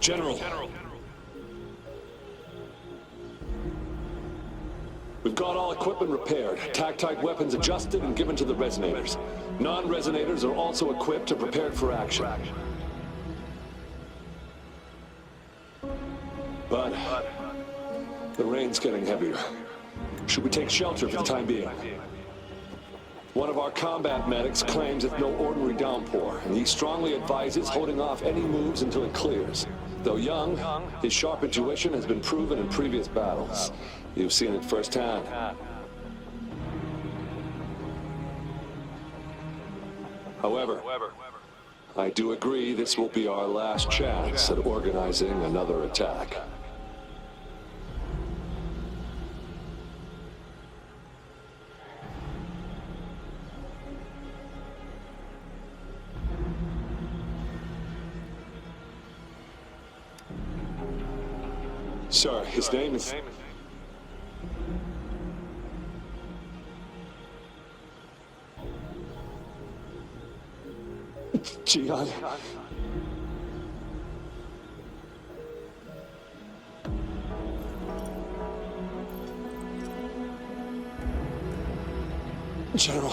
General. We've got all equipment repaired, tac-type weapons adjusted and given to the resonators. Non-resonators are also equipped and prepared for action. But the rain's getting heavier. Should we take shelter for the time being? One of our combat medics claims it's no ordinary downpour, and he strongly advises holding off any moves until it clears. Though young, his sharp intuition has been proven in previous battles. You've seen it firsthand. However, I do agree this will be our last chance at organizing another attack. Sir, his name is... Gian. General,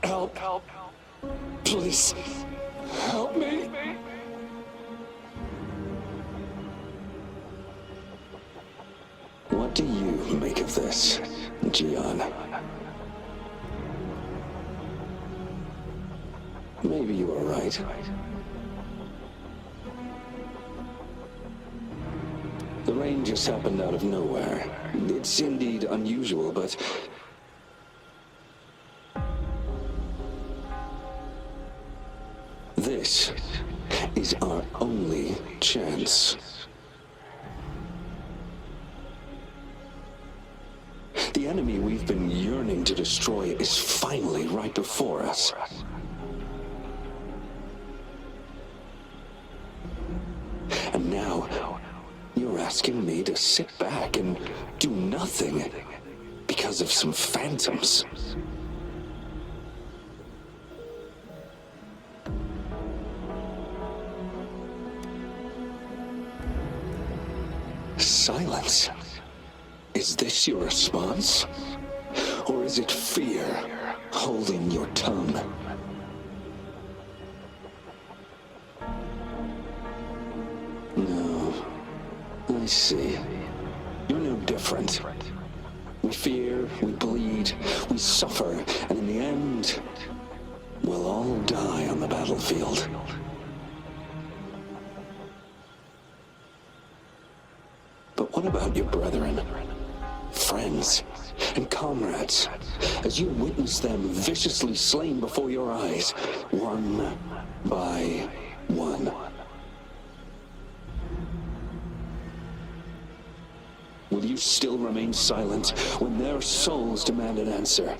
help. Please, help me. What do you make of this, Gian? Maybe you are right. The rain just happened out of nowhere. It's indeed unusual, but... this is our only chance. The enemy we've been yearning to destroy is finally right before us. And now, you're asking me to sit back and do nothing because of some phantoms. Silence. Is this your response? Or is it fear holding your tongue? No. I see. You're no different. We fear, we bleed, we suffer, and in the end, we'll all die on the battlefield. But what about your brethren? Friends and comrades, as you witness them viciously slain before your eyes, one by one. Will you still remain silent when their souls demand an answer?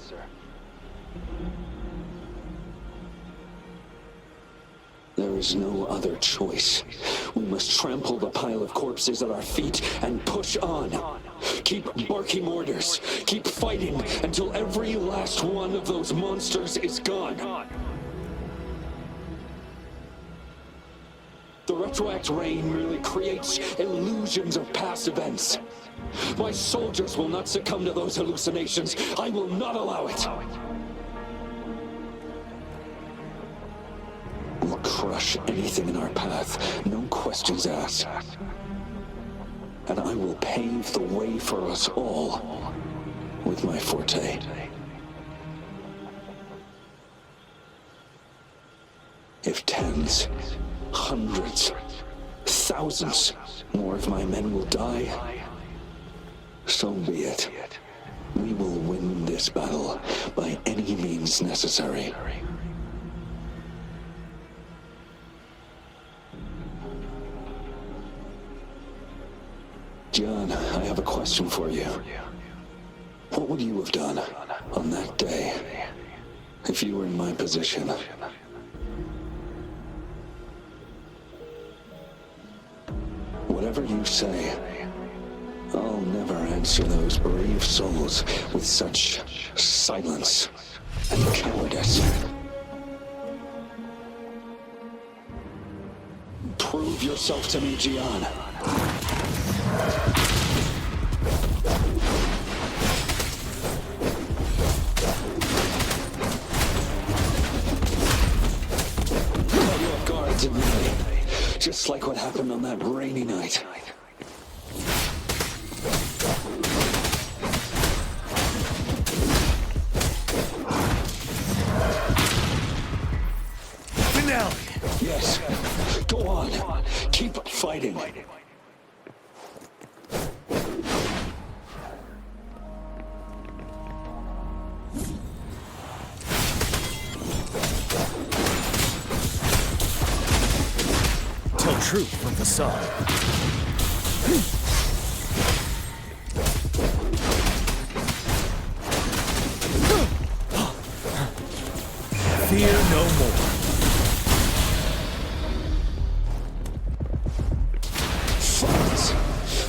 There is no other choice. We must trample the pile of corpses at our feet and push on. Keep barking orders. Keep fighting until every last one of those monsters is gone. The retroact rain merely creates illusions of past events. My soldiers will not succumb to those hallucinations. I will not allow it. We'll crush anything in our path, no questions asked. And I will pave the way for us all with my forte. If tens, hundreds, thousands more of my men will die, so be it. We will win this battle by any means necessary. John, I have a question for you. What would you have done on that day if you were in my position? Whatever you say, I'll never answer those brave souls with such silence and cowardice. Prove Prove yourself to me, Gian. Caught you off guard, didn't I? Just like what happened on that rainy night. Yes. Go on. Keep fighting. Tell truth from facade. Fear no more.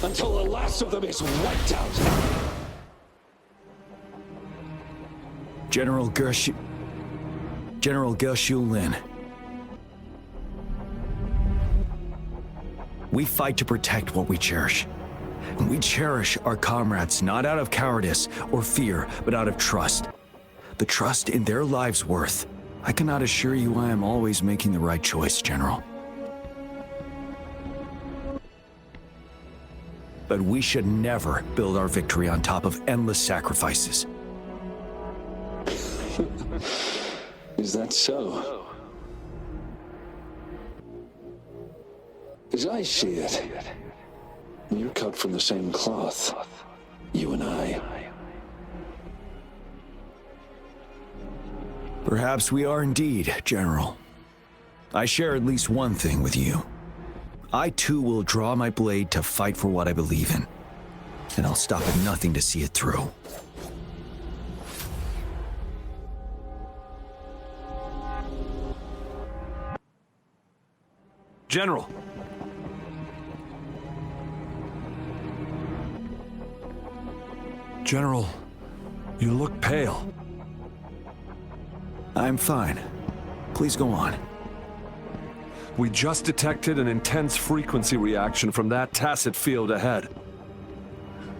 Until the last of them is wiped out. General Gershu Lin. We fight to protect what we cherish. And we cherish our comrades not out of cowardice or fear, but out of trust. The trust in their lives' worth. I cannot assure you I am always making the right choice, General. But we should never build our victory on top of endless sacrifices. Is that so? As I see it, you're cut from the same cloth, you and I. Perhaps we are indeed, General. I share at least one thing with you. I too will draw my blade to fight for what I believe in. And I'll stop at nothing to see it through. General! General, you look pale. I'm fine. Please go on. We just detected an intense frequency reaction from that tacit field ahead.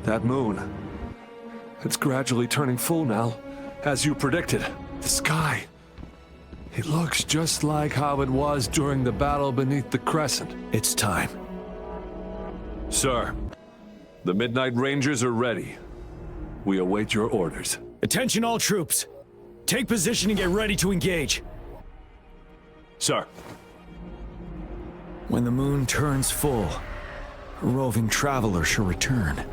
That moon, it's gradually turning full now, as you predicted. The sky, it looks just like how it was during the battle beneath the crescent. It's time. Sir, the Midnight Rangers are ready. We await your orders. Attention all troops! Take position and get ready to engage. Sir. When the moon turns full, a roving traveler shall return.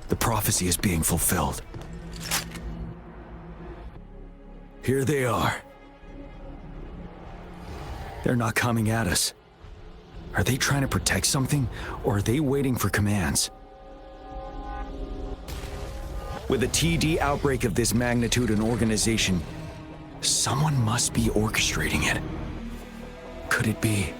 The prophecy is being fulfilled. Here they are. They're not coming at us. Are they trying to protect something, or are they waiting for commands? With a TD outbreak of this magnitude and organization, someone must be orchestrating it. Could it be?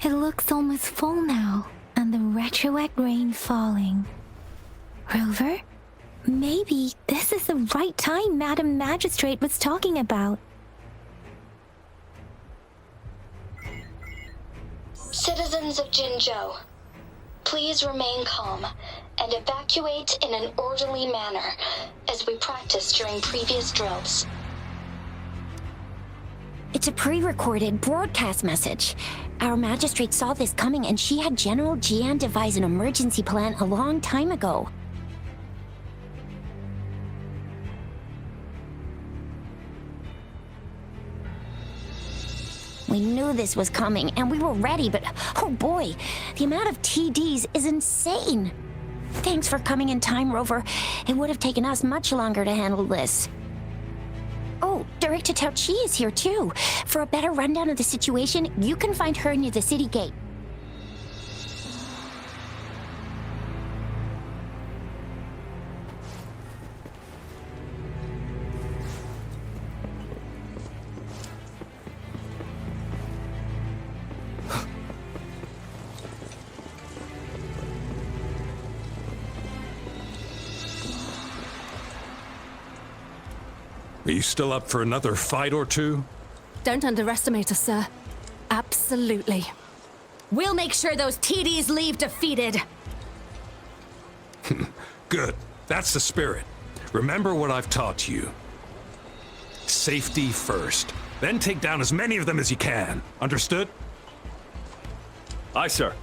It looks almost full now, and the retroact rain falling. Rover, maybe this is the right time Madam Magistrate was talking about. Citizens of Jinzhou, please remain calm and evacuate in an orderly manner as we practiced during previous drills. It's a pre-recorded broadcast message. Our magistrate saw this coming and she had General Jian devise an emergency plan a long time ago. We knew this was coming and we were ready, but oh boy, the amount of TDs is insane. Thanks for coming in time, Rover. It would have taken us much longer to handle this. Oh, Director Tao Chi is here too. For a better rundown of the situation, you can find her near the city gate. Are you still up for another fight or two? Don't underestimate us, sir. Absolutely. We'll make sure those TDs leave defeated. Good. That's the spirit. Remember what I've taught you. Safety first. Then take down as many of them as you can. Understood? Aye, sir.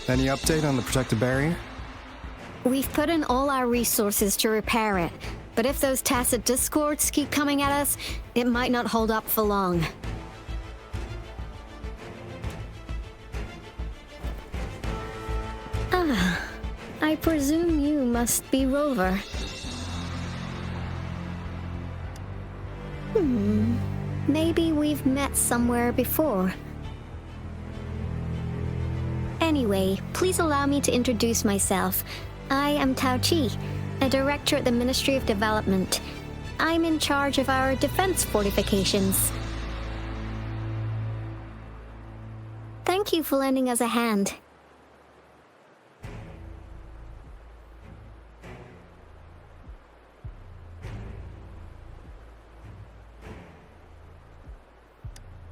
Any update on the protective barrier? We've put in all our resources to repair it, but if those tacit discords keep coming at us, it might not hold up for long. Ah, I presume you must be Rover. Maybe we've met somewhere before. Anyway, please allow me to introduce myself. I am Tao Chi, a director at the Ministry of Development. I'm in charge of our defense fortifications. Thank you for lending us a hand.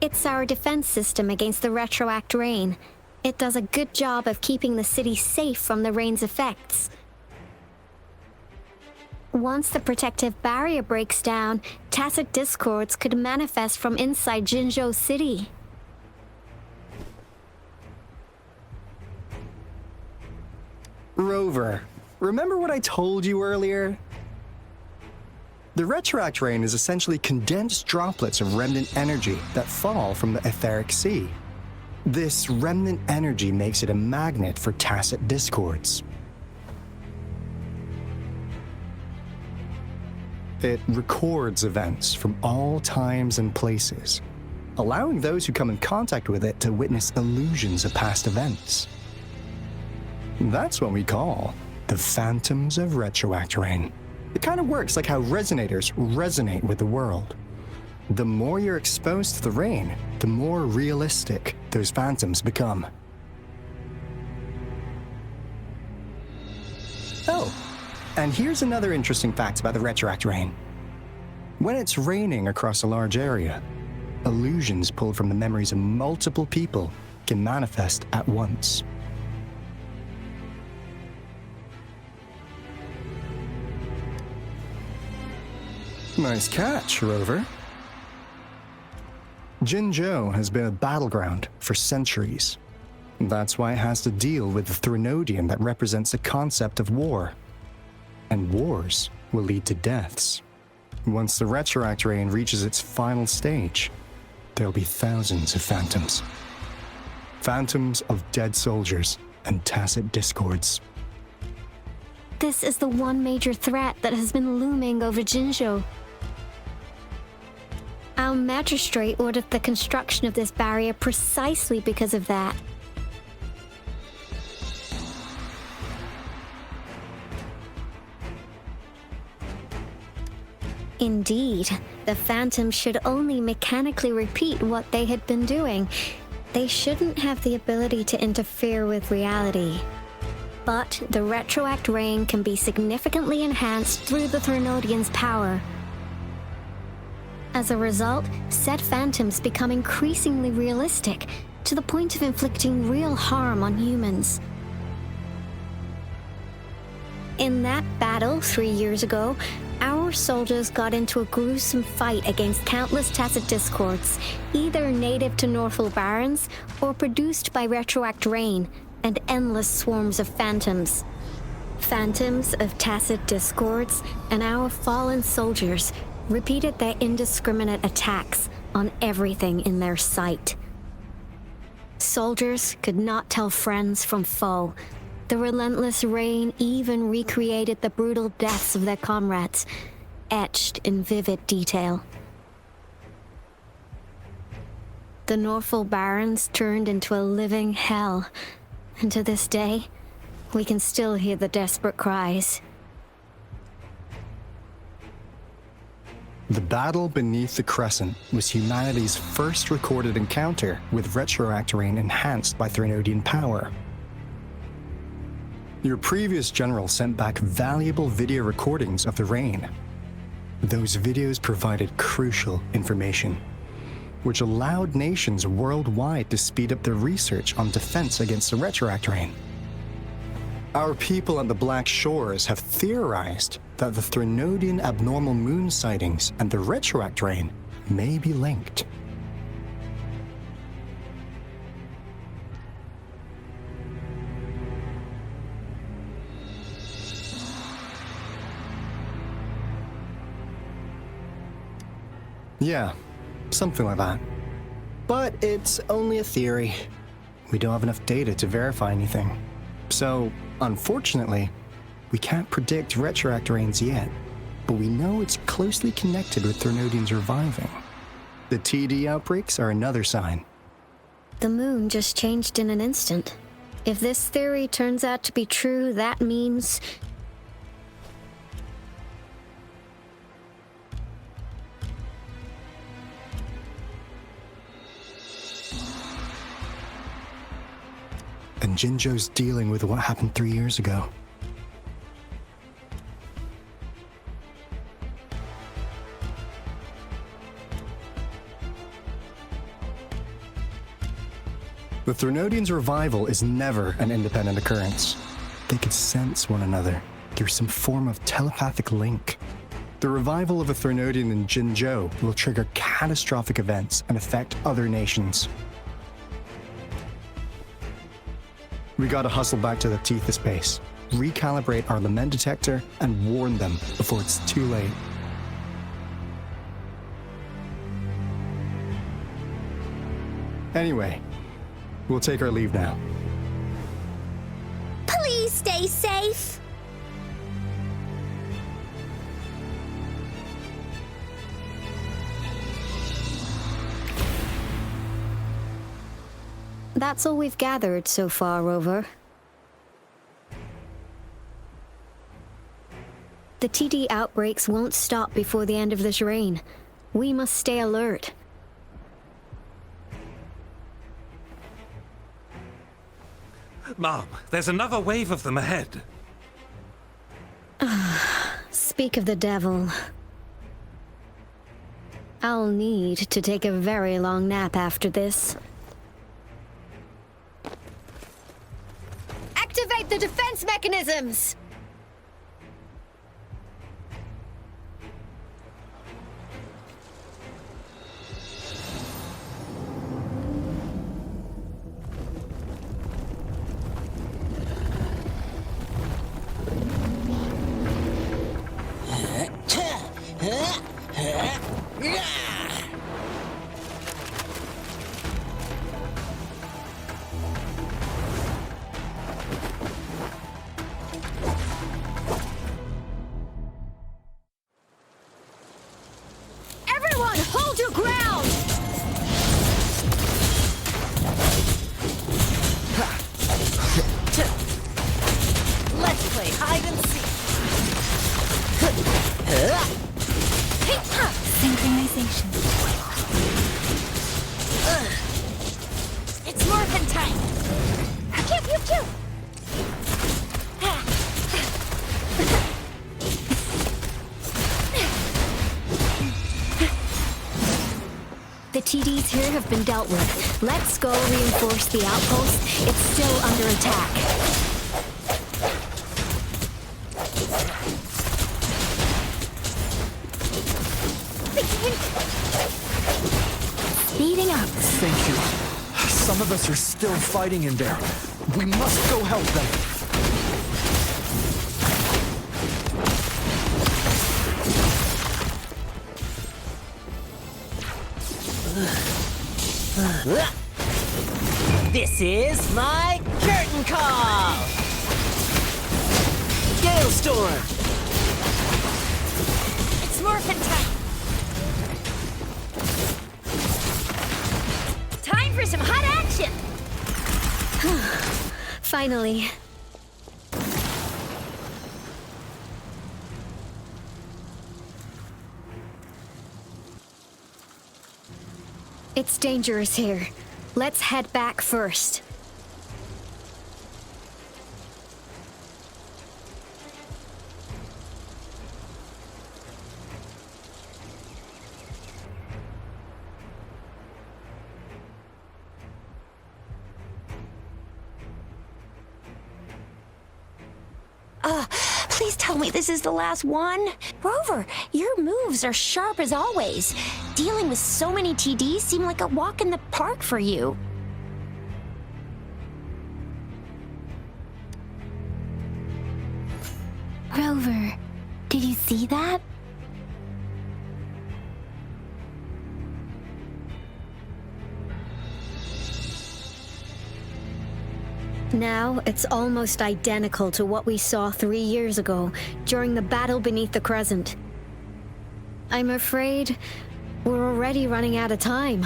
It's our defense system against the retroact rain. It does a good job of keeping the city safe from the rain's effects. Once the protective barrier breaks down, tacit discords could manifest from inside Jinzhou City. Rover, remember what I told you earlier? The retroact rain is essentially condensed droplets of remnant energy that fall from the etheric sea. This remnant energy makes it a magnet for tacit discords. It records events from all times and places, allowing those who come in contact with it to witness illusions of past events. That's what we call the phantoms of retroact rain. It kind of works like how resonators resonate with the world. The more you're exposed to the rain, the more realistic those phantoms become. Oh, and here's another interesting fact about the retroact rain. When it's raining across a large area, illusions pulled from the memories of multiple people can manifest at once. Nice catch, Rover. Jinzhou has been a battleground for centuries. That's why it has to deal with the Threnodian that represents the concept of war. And wars will lead to deaths. Once the retroact rain reaches its final stage, there'll be thousands of phantoms. Phantoms of dead soldiers and tacit discords. This is the one major threat that has been looming over Jinzhou. Our magistrate ordered the construction of this barrier precisely because of that. Indeed, the phantoms should only mechanically repeat what they had been doing. They shouldn't have the ability to interfere with reality. But the retroact rain can be significantly enhanced through the Threnodian's power. As a result, said phantoms become increasingly realistic, to the point of inflicting real harm on humans. In that battle 3 years ago, our soldiers got into a gruesome fight against countless Tacet Discords, either native to Northel Barrens or produced by retroact rain and endless swarms of phantoms. Phantoms of Tacet Discords and our fallen soldiers repeated their indiscriminate attacks on everything in their sight. Soldiers could not tell friends from foe. The relentless rain even recreated the brutal deaths of their comrades, etched in vivid detail. The Northel Barrens turned into a living hell, and to this day, we can still hear the desperate cries. The battle beneath the Crescent was humanity's first recorded encounter with retroact rain enhanced by Threnodian power. Your previous general sent back valuable video recordings of the rain. Those videos provided crucial information, which allowed nations worldwide to speed up their research on defense against the retroact rain. Our people on the Black Shores have theorized that the Threnodian abnormal moon sightings and the retroact rain may be linked. Yeah, something like that. But it's only a theory. We don't have enough data to verify anything. So, unfortunately, we can't predict retroact rains yet, but we know it's closely connected with Threnodians reviving. The TD outbreaks are another sign. The moon just changed in an instant. If this theory turns out to be true, that means... And Jinzhou's dealing with what happened 3 years ago. The Threnodians' revival is never an independent occurrence. They could sense one another through some form of telepathic link. The revival of a Threnodian in Jinzhou will trigger catastrophic events and affect other nations. We gotta hustle back to the Tethys base, recalibrate our lament detector, and warn them before it's too late. Anyway, we'll take our leave now. Please stay safe. That's all we've gathered so far, Rover. The TD outbreaks won't stop before the end of this reign. We must stay alert. Mom, there's another wave of them ahead. Speak of the devil. I'll need to take a very long nap after this. Activate the defense mechanisms! TDs here have been dealt with. Let's go reinforce the outpost. It's still under attack. Speeding up. Thank you. Some of us are still fighting in there. We must go help them. This is my curtain call! Gale Storm! It's morphin' time. Time for some hot action. Finally. It's dangerous here. Let's head back first. Please tell me this is the last one. Rover, your moves are sharp as always. Dealing with so many TDs seem like a walk in the park for you. Rover, did you see that? Now, it's almost identical to what we saw 3 years ago, during the battle beneath the Crescent. I'm afraid we're already running out of time.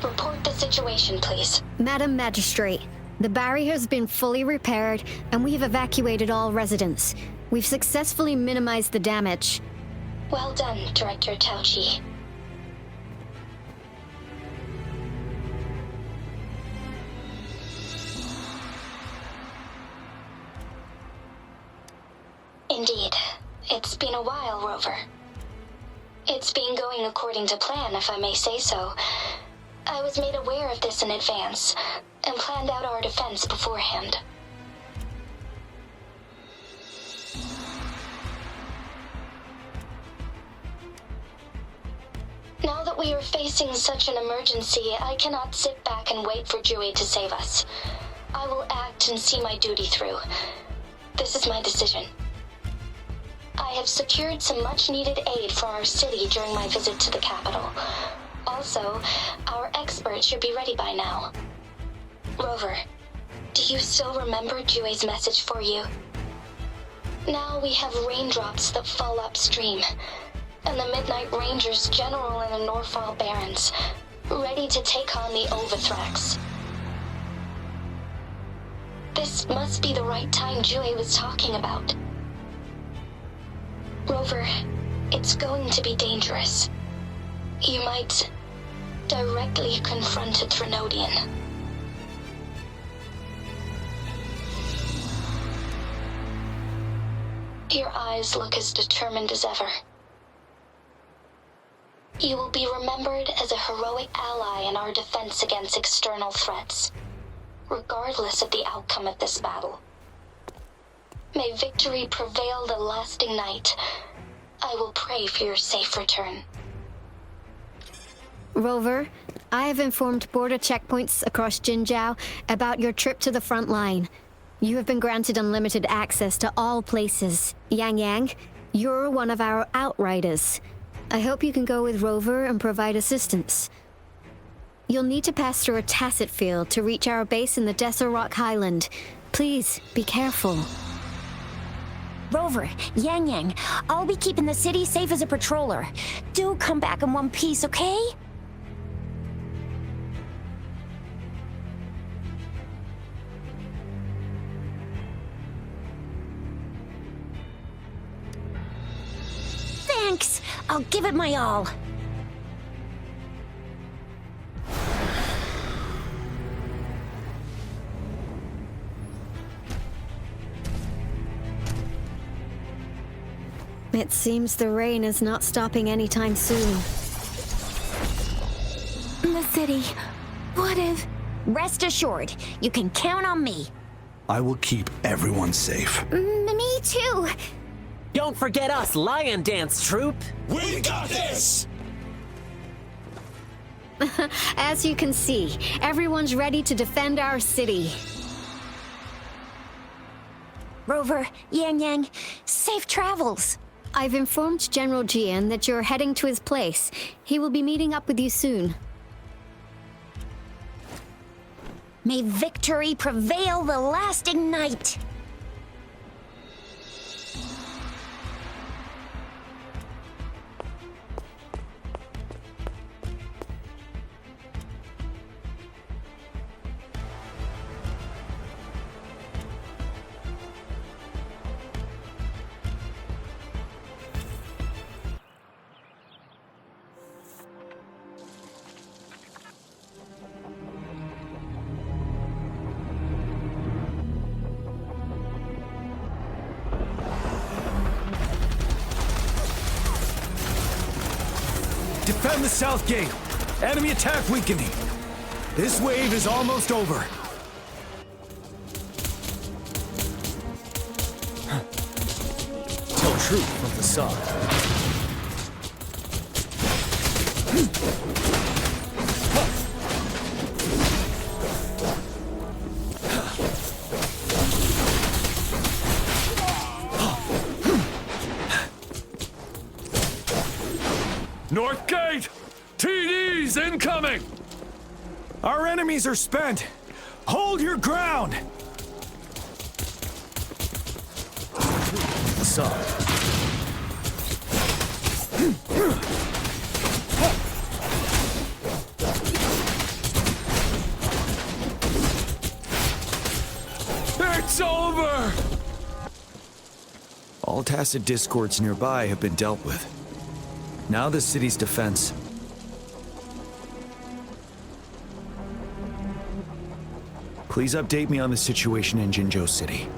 Report the situation, please. Madam Magistrate, the barrier has been fully repaired, and we've evacuated all residents. We've successfully minimized the damage. Well done, Director Tauchi. Indeed. It's been a while, Rover. It's been going according to plan, if I may say so. I was made aware of this in advance, and planned out our defense beforehand. Now that we are facing such an emergency, I cannot sit back and wait for Dewey to save us. I will act and see my duty through. This is my decision. I have secured some much-needed aid for our city during my visit to the capital. Also, our experts should be ready by now. Rover, do you still remember Dewey's message for you? Now we have raindrops that fall upstream, and the Midnight Rangers General in the Norfall Barrens, ready to take on the Overthrax. This must be the right time Dewey was talking about. Rover, it's going to be dangerous. You might directly confront a Trinodian. Your eyes look as determined as ever. You will be remembered as a heroic ally in our defense against external threats, regardless of the outcome of this battle. May victory prevail the lasting night. I will pray for your safe return. Rover, I have informed border checkpoints across Jinzhou about your trip to the front line. You have been granted unlimited access to all places. Yang Yang, you're one of our outriders. I hope you can go with Rover and provide assistance. You'll need to pass through a tacit field to reach our base in the Desert Rock Highland. Please, be careful. Rover, Yang Yang, I'll be keeping the city safe as a patroller. Do come back in one piece, okay? Thanks! I'll give it my all. It seems the rain is not stopping anytime soon. The city. What if... Rest assured, you can count on me. I will keep everyone safe. Me too. Don't forget us, Lion Dance Troupe. We got this! As you can see, everyone's ready to defend our city. Rover, Yang Yang, safe travels. I've informed General Jian that you're heading to his place. He will be meeting up with you soon. May victory prevail the lasting night. Defend the south gate. Enemy attack weakening. This wave is almost over. Tell truth from the side. North Gate! TDs incoming! Our enemies are spent. Hold your ground. Side. It's over! All tacit discords nearby have been dealt with. Now the city's defense. Please update me on the situation in Jinzhou City.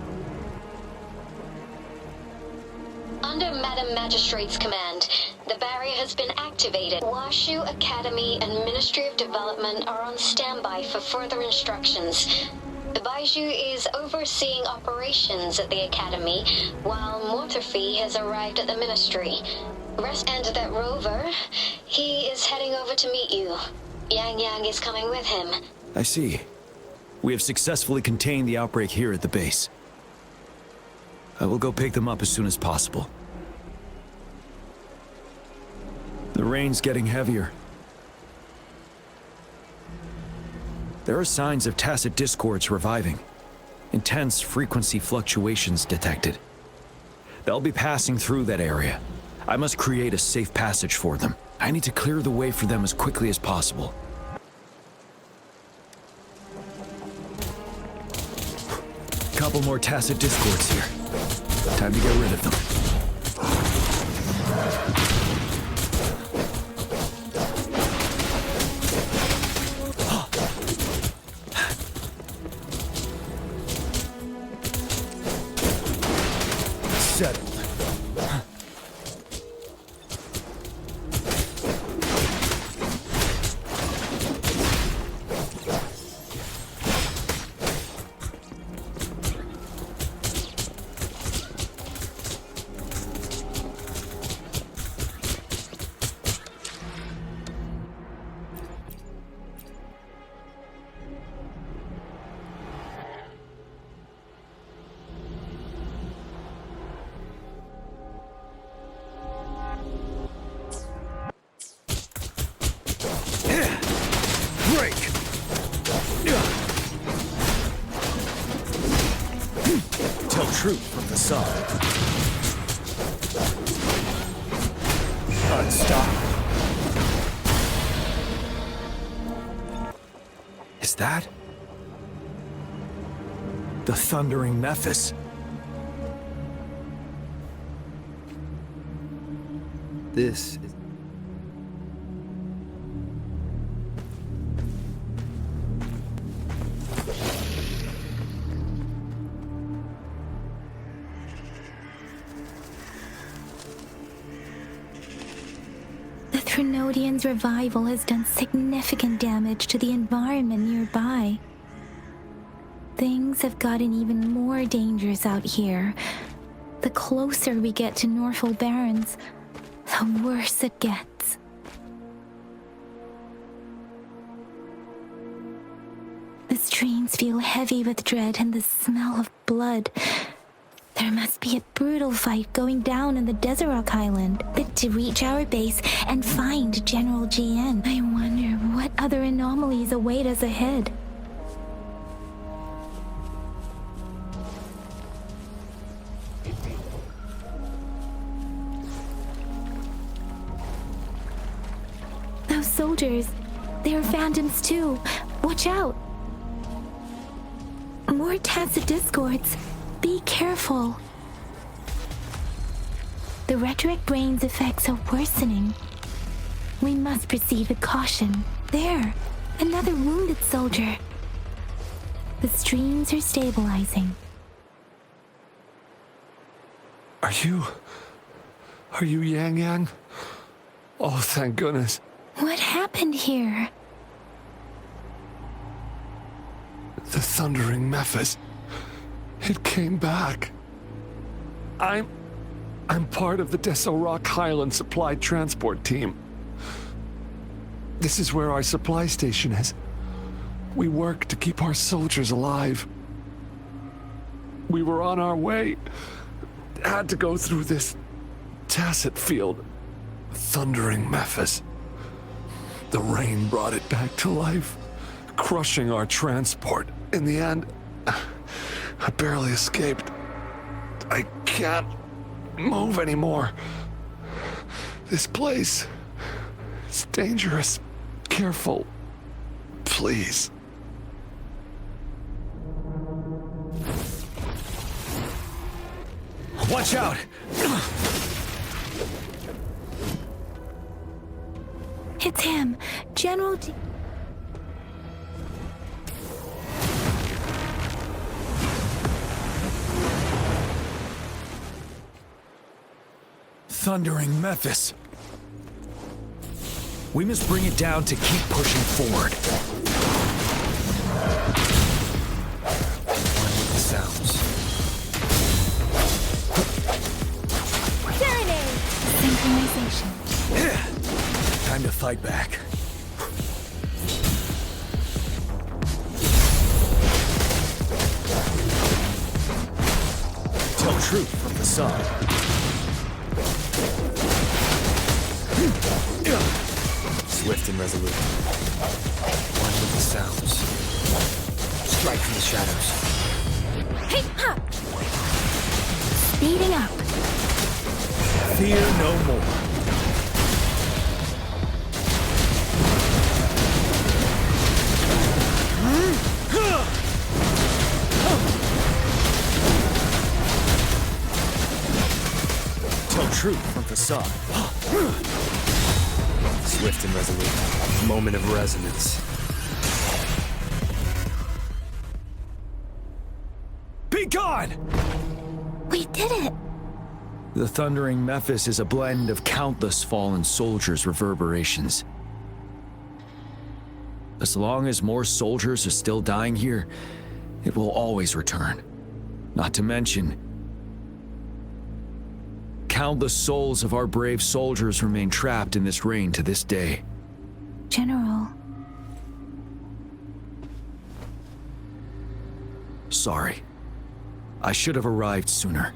Under Madam Magistrate's command, the barrier has been activated. Washu Academy and Ministry of Development are on standby for further instructions. Baiju is overseeing operations at the Academy, while Mortherfee has arrived at the Ministry. And that Rover, he is heading over to meet you. Yang Yang is coming with him. I see. We have successfully contained the outbreak here at the base. I will go pick them up as soon as possible. The rain's getting heavier. There are signs of tacit discords reviving. Intense frequency fluctuations detected. They'll be passing through that area. I must create a safe passage for them. I need to clear the way for them as quickly as possible. Couple more tacit discords here. Time to get rid of them. Settled. Break! Tell truth from the side. Unstoppable. Is that the thundering Mephis? This is... Trinodian's revival has done significant damage to the environment nearby. Things have gotten even more dangerous out here. The closer we get to Norfolk Barrens, the worse it gets. The streams feel heavy with dread and the smell of blood. There must be a brutal fight going down in the Desert Rock Island. But to reach our base and find General GN, I wonder what other anomalies await us ahead. Those soldiers, they are phantoms too. Watch out! More tacit discords. Be careful. The rhetoric brain's effects are worsening. We must proceed with caution. There, another wounded soldier. The streams are stabilizing. Are you Yang Yang? Oh, thank goodness. What happened here? The thundering Memphis. It came back. I'm part of the Desert Rock Highland Supply Transport Team. This is where our supply station is. We work to keep our soldiers alive. We were on our way. Had to go through this tacit field. Thundering Memphis. The rain brought it back to life, crushing our transport. In the end, I barely escaped. I can't move anymore. This place, it's dangerous. Careful, please. Watch out! It's him, General G. Thundering Memphis. We must bring it down to keep pushing forward. One with the sounds. Serenade! Synchronization. Time to fight back. Tell truth from the sun. Swift and resolute. One with the sounds. Strike from the shadows. Hey, ha! Speeding up. Fear no more. Tell truth from facade. Swift and resolute. Moment of resonance. Be gone! We did it! The thundering Memphis is a blend of countless fallen soldiers' reverberations. As long as more soldiers are still dying here, it will always return. Not to mention, countless souls of our brave soldiers remain trapped in this rain to this day. General. Sorry. I should have arrived sooner.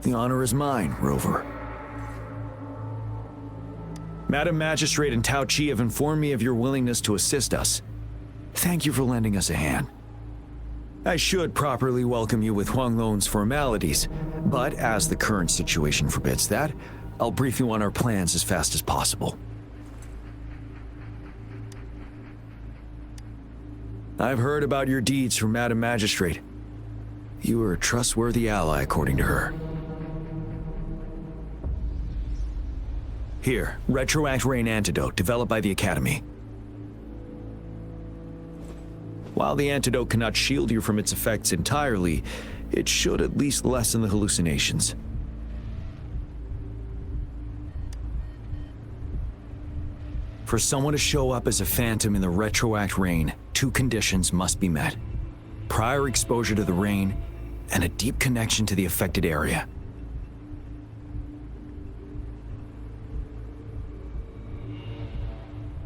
The honor is mine, Rover. Madam Magistrate and Tao Chi have informed me of your willingness to assist us. Thank you for lending us a hand. I should properly welcome you with Huang Lon's formalities, but as the current situation forbids that, I'll brief you on our plans as fast as possible. I've heard about your deeds from Madam Magistrate. You are a trustworthy ally, according to her. Here, Retroact Rain Antidote, developed by the Academy. While the antidote cannot shield you from its effects entirely, it should at least lessen the hallucinations. For someone to show up as a phantom in the Retroact Rain, 2 conditions must be met. Prior exposure to the rain, and a deep connection to the affected area.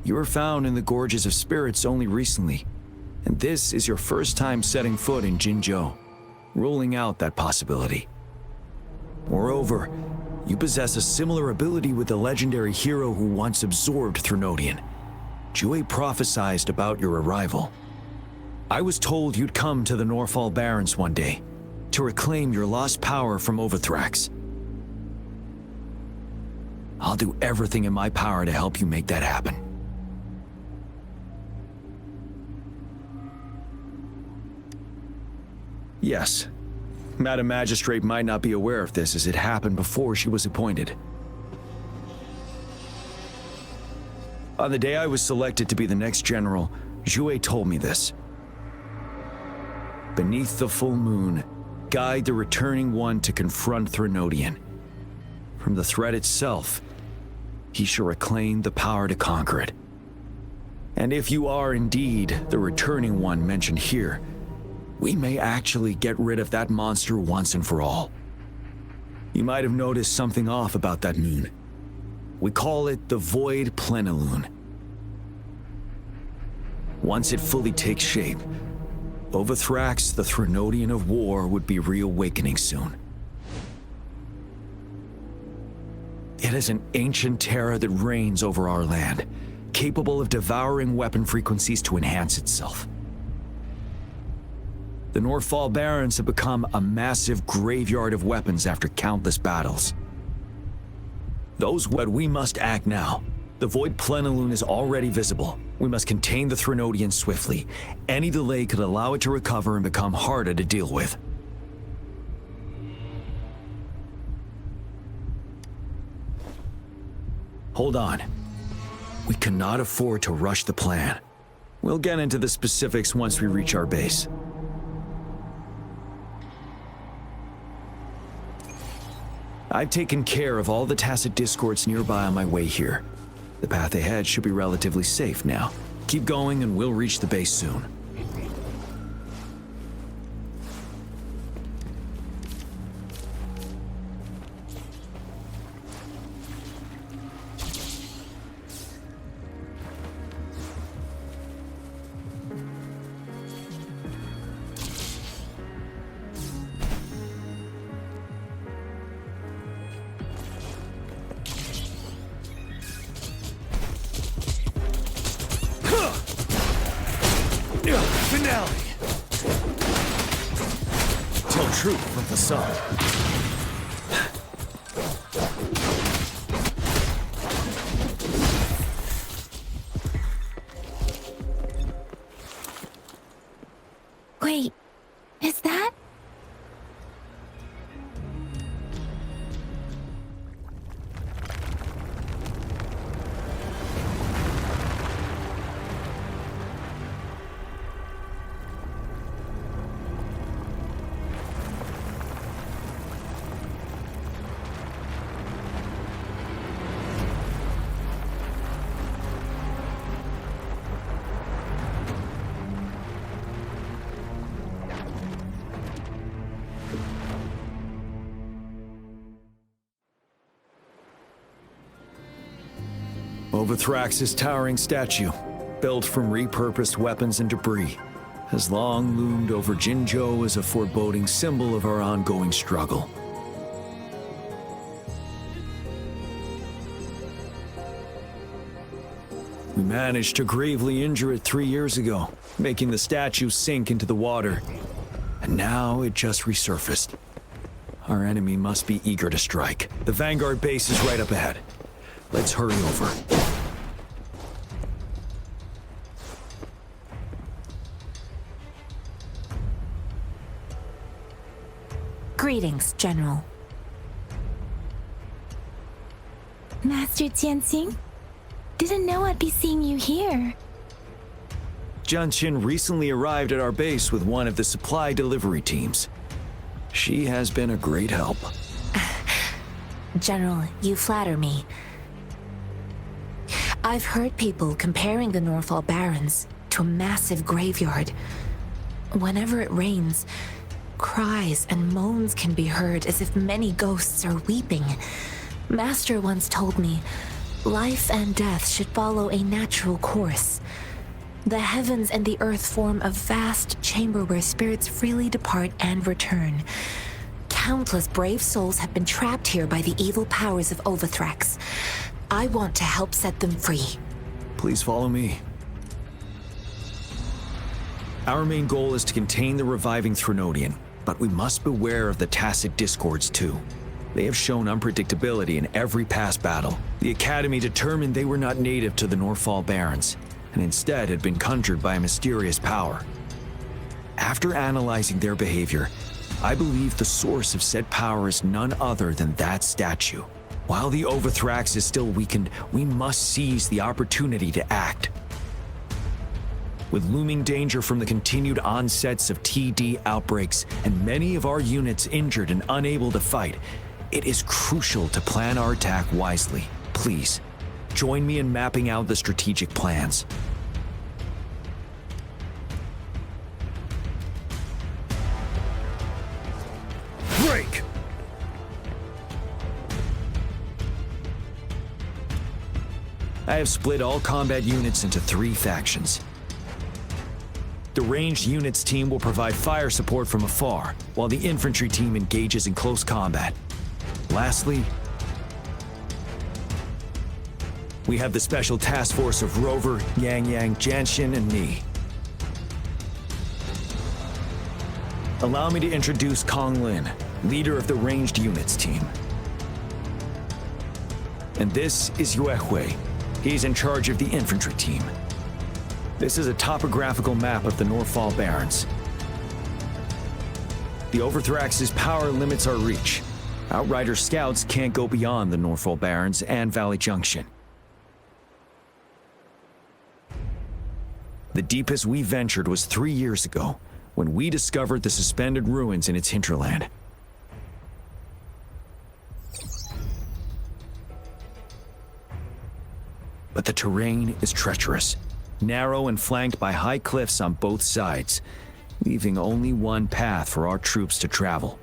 You were found in the Gorges of Spirits only recently, and this is your first time setting foot in Jinzhou, ruling out that possibility. Moreover, you possess a similar ability with the legendary hero who once absorbed Threnodian. Jue prophesied about your arrival. I was told you'd come to the Norfall Barrens one day, to reclaim your lost power from Overthrax. I'll do everything in my power to help you make that happen. Yes, Madam Magistrate might not be aware of this as it happened before she was appointed. On the day I was selected to be the next general, Jue told me this. Beneath the full moon, guide the returning one to confront Threnodian. From the threat itself, he shall reclaim the power to conquer it. And if you are indeed the returning one mentioned here, we may actually get rid of that monster once and for all. You might have noticed something off about that moon. We call it the Void Plenilune. Once it fully takes shape, Overthrax, the Threnodian of War, would be reawakening soon. It is an ancient terror that reigns over our land, capable of devouring weapon frequencies to enhance itself. The Norfall Barrens have become a massive graveyard of weapons after countless battles. But we must act now. The Void Plenilune is already visible. We must contain the Threnodian swiftly. Any delay could allow it to recover and become harder to deal with. Hold on. We cannot afford to rush the plan. We'll get into the specifics once we reach our base. I've taken care of all the tacit discords nearby on my way here. The path ahead should be relatively safe now. Keep going and we'll reach the base soon. Finale! Tell truth from facade. Wait, is that? Overthrax's towering statue, built from repurposed weapons and debris, has long loomed over Jinzhou as a foreboding symbol of our ongoing struggle. We managed to gravely injure it 3 years ago, making the statue sink into the water. And now it just resurfaced. Our enemy must be eager to strike. The Vanguard base is right up ahead. Let's hurry over. Greetings, General. Master Jianxing? Didn't know I'd be seeing you here. Jianqin recently arrived at our base with one of the supply delivery teams. She has been a great help. General, you flatter me. I've heard people comparing the Norfall Barrens to a massive graveyard. Whenever it rains, cries and moans can be heard as if many ghosts are weeping. Master once told me, life and death should follow a natural course. The heavens and the earth form a vast chamber where spirits freely depart and return. Countless brave souls have been trapped here by the evil powers of Wuthering. I want to help set them free. Please follow me. Our main goal is to contain the reviving Threnodian, but we must beware of the tacit discords too. They have shown unpredictability in every past battle. The Academy determined they were not native to the Norfall Barrens, and instead had been conjured by a mysterious power. After analyzing their behavior, I believe the source of said power is none other than that statue. While the Overthrax is still weakened, we must seize the opportunity to act. With looming danger from the continued onsets of TD outbreaks and many of our units injured and unable to fight, it is crucial to plan our attack wisely. Please, join me in mapping out the strategic plans. Break! I have split all combat units into 3 factions. The ranged units team will provide fire support from afar, while the infantry team engages in close combat. Lastly, we have the special task force of Rover, Yang Yang, Jianxin, and me. Allow me to introduce Kong Lin, leader of the ranged units team. And this is Yue Hui. He's in charge of the infantry team. This is a topographical map of the Norfall Barrens. The Overthrax's power limits our reach. Outrider scouts can't go beyond the Norfall Barrens and Valley Junction. The deepest we ventured was 3 years ago, when we discovered the suspended ruins in its hinterland. But the terrain is treacherous, narrow and flanked by high cliffs on both sides, leaving only one path for our troops to travel.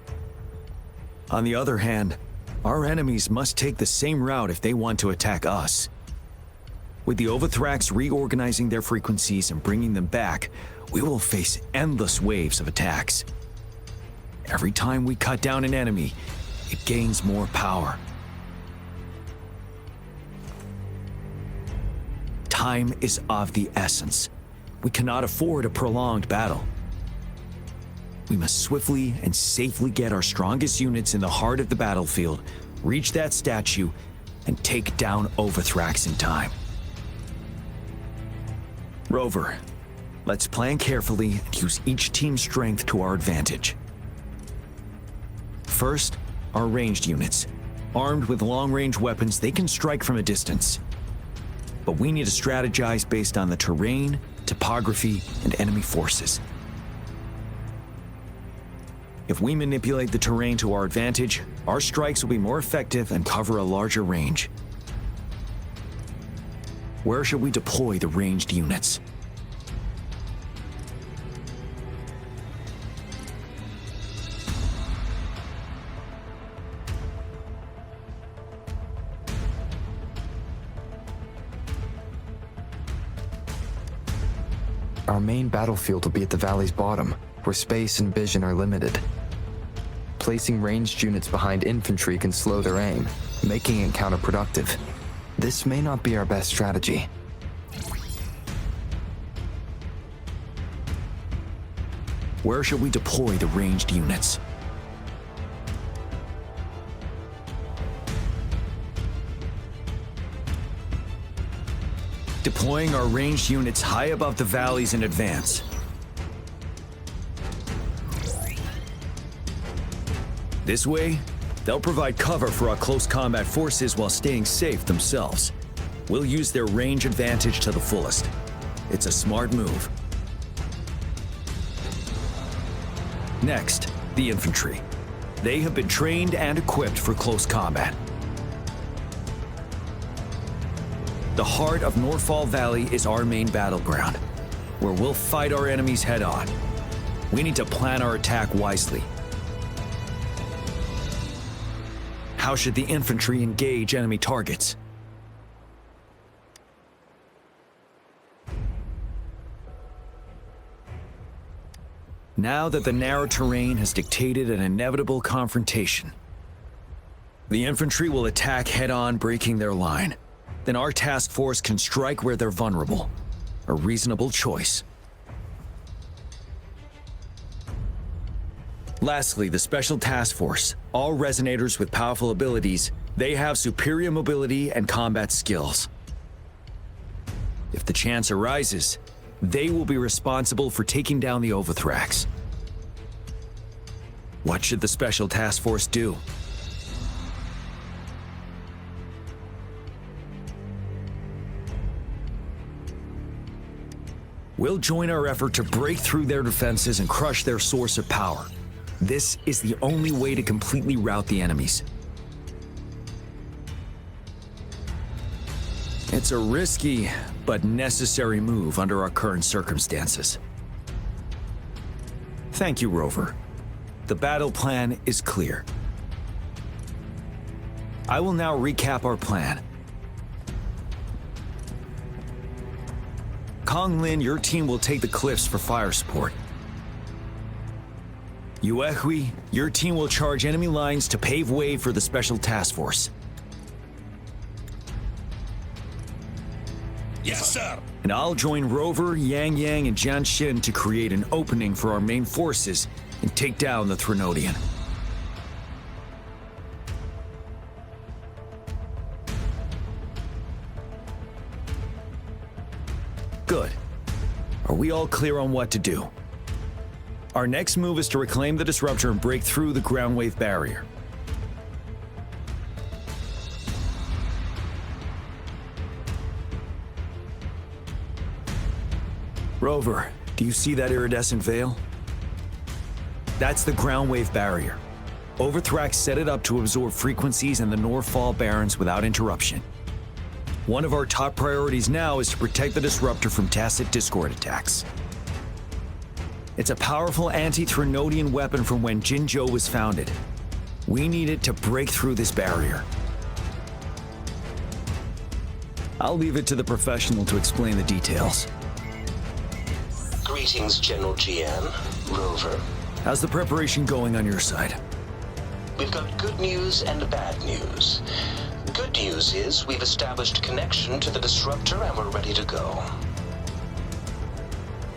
On the other hand, our enemies must take the same route if they want to attack us. With the Overthrax reorganizing their frequencies and bringing them back, we will face endless waves of attacks. Every time we cut down an enemy, it gains more power. Time is of the essence. We cannot afford a prolonged battle. We must swiftly and safely get our strongest units in the heart of the battlefield, reach that statue, and take down Overthrax in time. Rover, let's plan carefully and use each team's strength to our advantage. First, our ranged units. Armed with long-range weapons, they can strike from a distance. But we need to strategize based on the terrain, topography, and enemy forces. If we manipulate the terrain to our advantage, our strikes will be more effective and cover a larger range. Where should we deploy the ranged units? Our main battlefield will be at the valley's bottom, where space and vision are limited. Placing ranged units behind infantry can slow their aim, making it counterproductive. This may not be our best strategy. Where should we deploy the ranged units? Deploying our ranged units high above the valleys in advance. This way, They'll provide cover for our close combat forces while staying safe themselves. We'll use their range advantage to the fullest. It's a smart move. Next, the infantry. They have been trained and equipped for close combat. The heart of Northfall Valley is our main battleground, where we'll fight our enemies head-on. We need to plan our attack wisely. How should the infantry engage enemy targets? Now that the narrow terrain has dictated an inevitable confrontation, the infantry will attack head-on, breaking their line. Then our task force can strike where they're vulnerable. A reasonable choice. Lastly, the Special Task Force. All resonators with powerful abilities, they have superior mobility and combat skills. If the chance arises, they will be responsible for taking down the Overthrax. What should the Special Task Force do? We'll join our effort to break through their defenses and crush their source of power. This is the only way to completely rout the enemies. It's a risky but necessary move under our current circumstances. Thank you, Rover. The battle plan is clear. I will now recap our plan. Kong Lin, your team will take the cliffs for fire support. Yuehui, your team will charge enemy lines to pave way for the Special Task Force. Yes, sir. And I'll join Rover, Yang Yang, and Jian Xin to create an opening for our main forces and take down the Threnodian. Good. Are we all clear on what to do? Our next move is to reclaim the Disruptor and break through the ground wave barrier. Rover, do you see that iridescent veil? That's the ground wave barrier. Overthrax set it up to absorb frequencies in the Northfall Barrens without interruption. One of our top priorities now is to protect the Disruptor from Tacit Discord attacks. It's a powerful anti-Threnodian weapon from when Jinzhou was founded. We need it to break through this barrier. I'll leave it to the professional to explain the details. Greetings, General GM, Rover. How's the preparation going on your side? We've got good news and bad news. Good news is we've established a connection to the Disruptor and we're ready to go.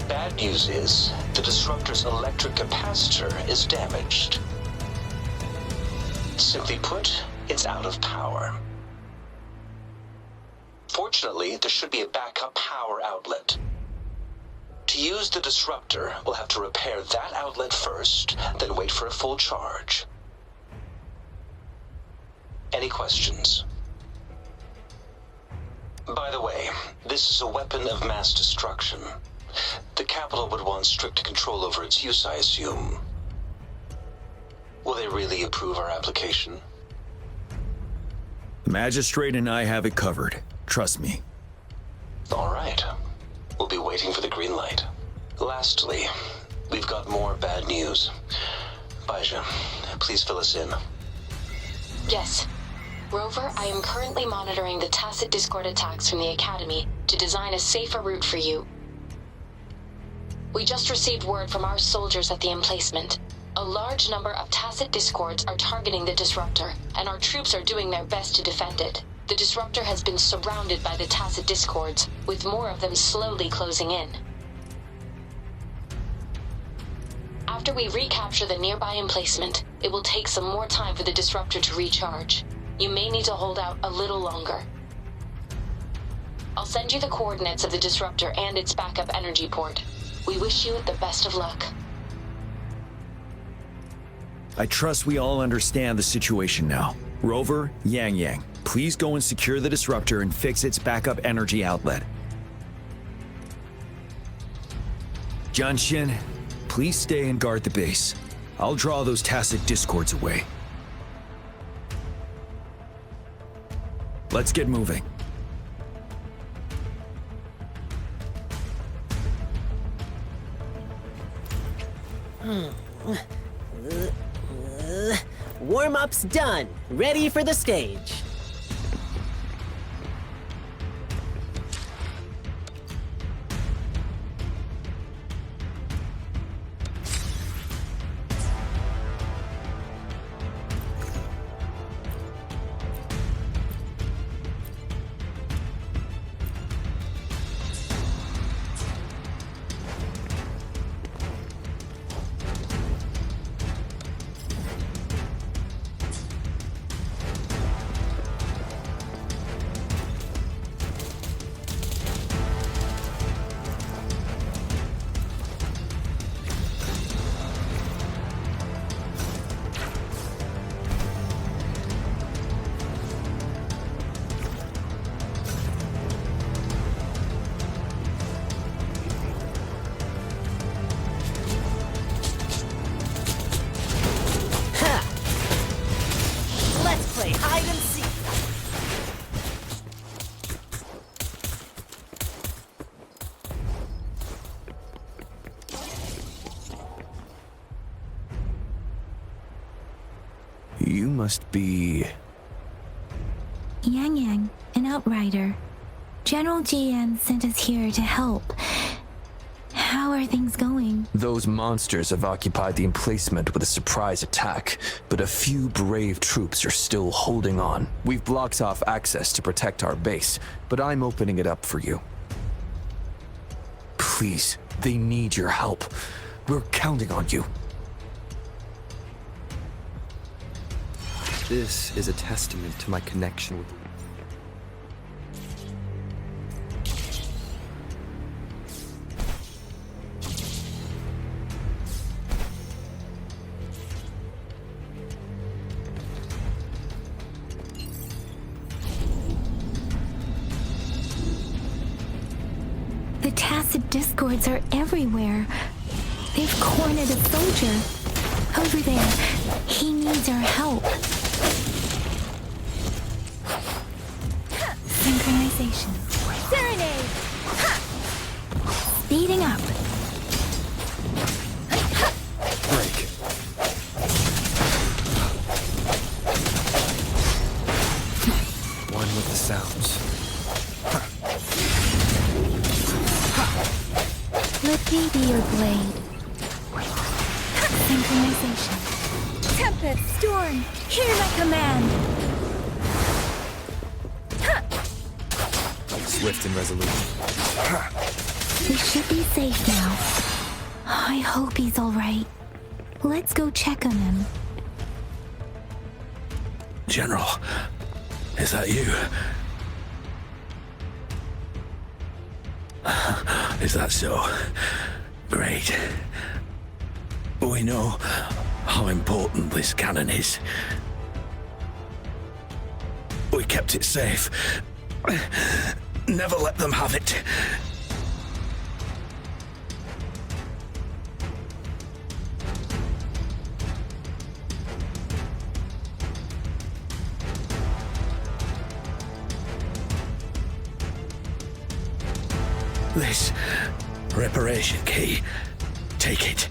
Bad news is the Disruptor's electric capacitor is damaged. Simply put, it's out of power. Fortunately, there should be a backup power outlet. To use the Disruptor, we'll have to repair that outlet first, then wait for a full charge. Any questions? By the way, this is a weapon of mass destruction. The capital would want strict control over its use, I assume. Will they really approve our application? The Magistrate and I have it covered. Trust me. All right. We'll be waiting for the green light. Lastly, we've got more bad news. Baija, please fill us in. Yes. Rover, I am currently monitoring the Tacit Discord attacks from the Academy to design a safer route for you. We just received word from our soldiers at the emplacement. A large number of Tacit Discords are targeting the Disruptor, and our troops are doing their best to defend it. The Disruptor has been surrounded by the Tacit Discords, with more of them slowly closing in. After we recapture the nearby emplacement, it will take some more time for the Disruptor to recharge. You may need to hold out a little longer. I'll send you the coordinates of the Disruptor and its backup energy port. We wish you the best of luck. I trust we all understand the situation now. Rover, Yang Yang, please go and secure the disruptor and fix its backup energy outlet. Junshin, please stay and guard the base. I'll draw those tacit discords away. Let's get moving. Warm-up's done. Ready for the stage. Hide and seek. You must be... Yang Yang, an outrider. General GN sent us here to help. How are things going? Those monsters have occupied the emplacement with a surprise attack, but a few brave troops are still holding on. We've blocked off access to protect our base, but I'm opening it up for you. Please, they need your help. We're counting on you. This is a testament to my connection with... The tacit discords are everywhere. They've cornered a soldier. Over there. He needs our help. Synchronization. Serenade! Speeding up. Break. One with the sounds. Let me be your blade. Synchronization. Tempest, storm, hear my command. Swift and resolute. We should be safe now. I hope he's all right. Let's go check on him. General, is that you? Is that so? Great. We know how important this cannon is. We kept it safe. Never let them have it. This reparation key. Take it.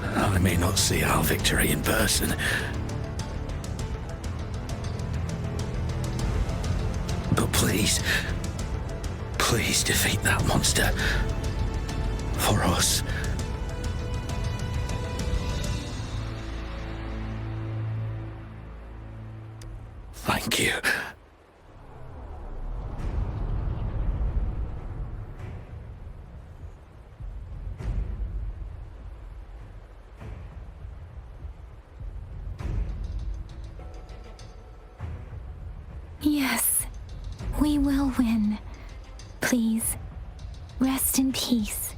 I may not see our victory in person, but please defeat that monster. For us. Thank you. Yes, we will win. Please, rest in peace.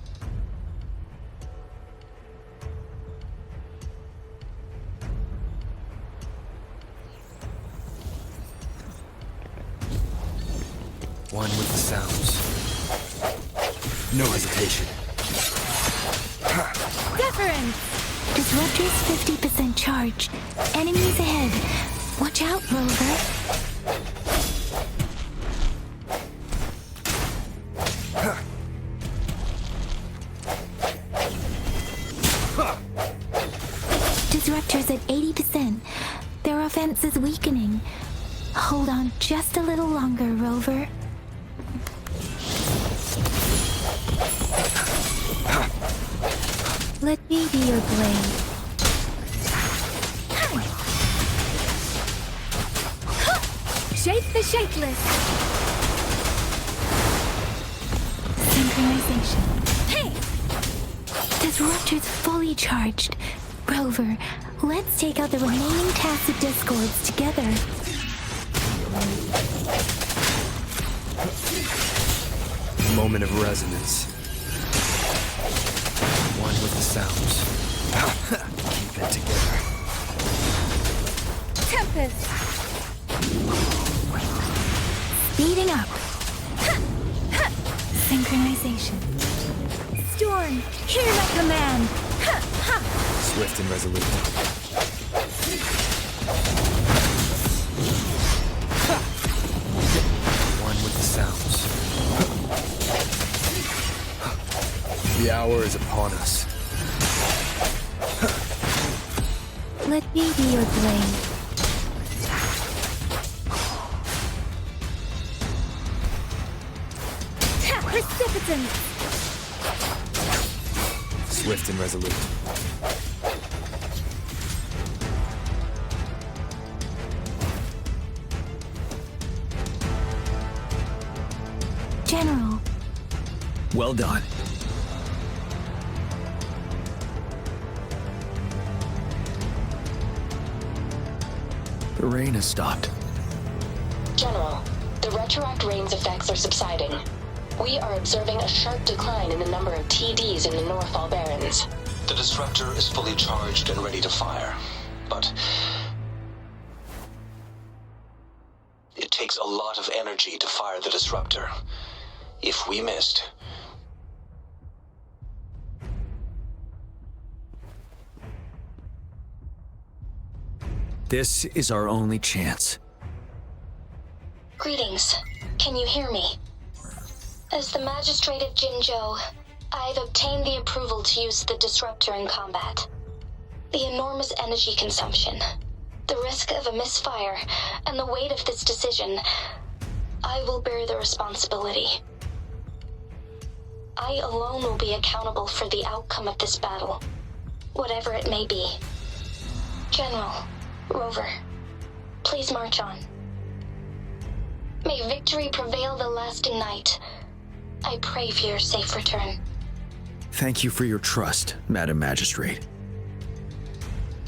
One with the sounds. No hesitation. Deference! Disruptor's 50% charge. Enemies ahead. Watch out, Rover. Disruptor's at 80%. Their offense is weakening. Hold on just a little longer, Rover. Let me be your blade. Shape the shapeless. Synchronization. Hey! Disruptor's fully charged. Rover, let's take out the remaining tacit discords together. Moment of resonance. One with the sounds. Keep it together. Tempest. Speeding up. Synchronization. Storm. Hear my command. Swift and resolute. One with the sounds. The hour is upon us. Let me be your blade. Precipitant. Swift and resolute. General. Well done. The rain has stopped. General, the retroact rain's effects are subsiding. We are observing a sharp decline in the number of TDs in the Northall Barrens. The disruptor is fully charged and ready to fire, but it takes a lot of energy to fire the disruptor. If we missed, This is our only chance. Greetings. Can you hear me? As the Magistrate of Jinzhou, I've obtained the approval to use the disruptor in combat. The enormous energy consumption, the risk of a misfire, and the weight of this decision, I will bear the responsibility. I alone will be accountable for the outcome of this battle, whatever it may be. General, Rover, please march on. May victory prevail the lasting night. I pray for your safe return. Thank you for your trust, Madam Magistrate.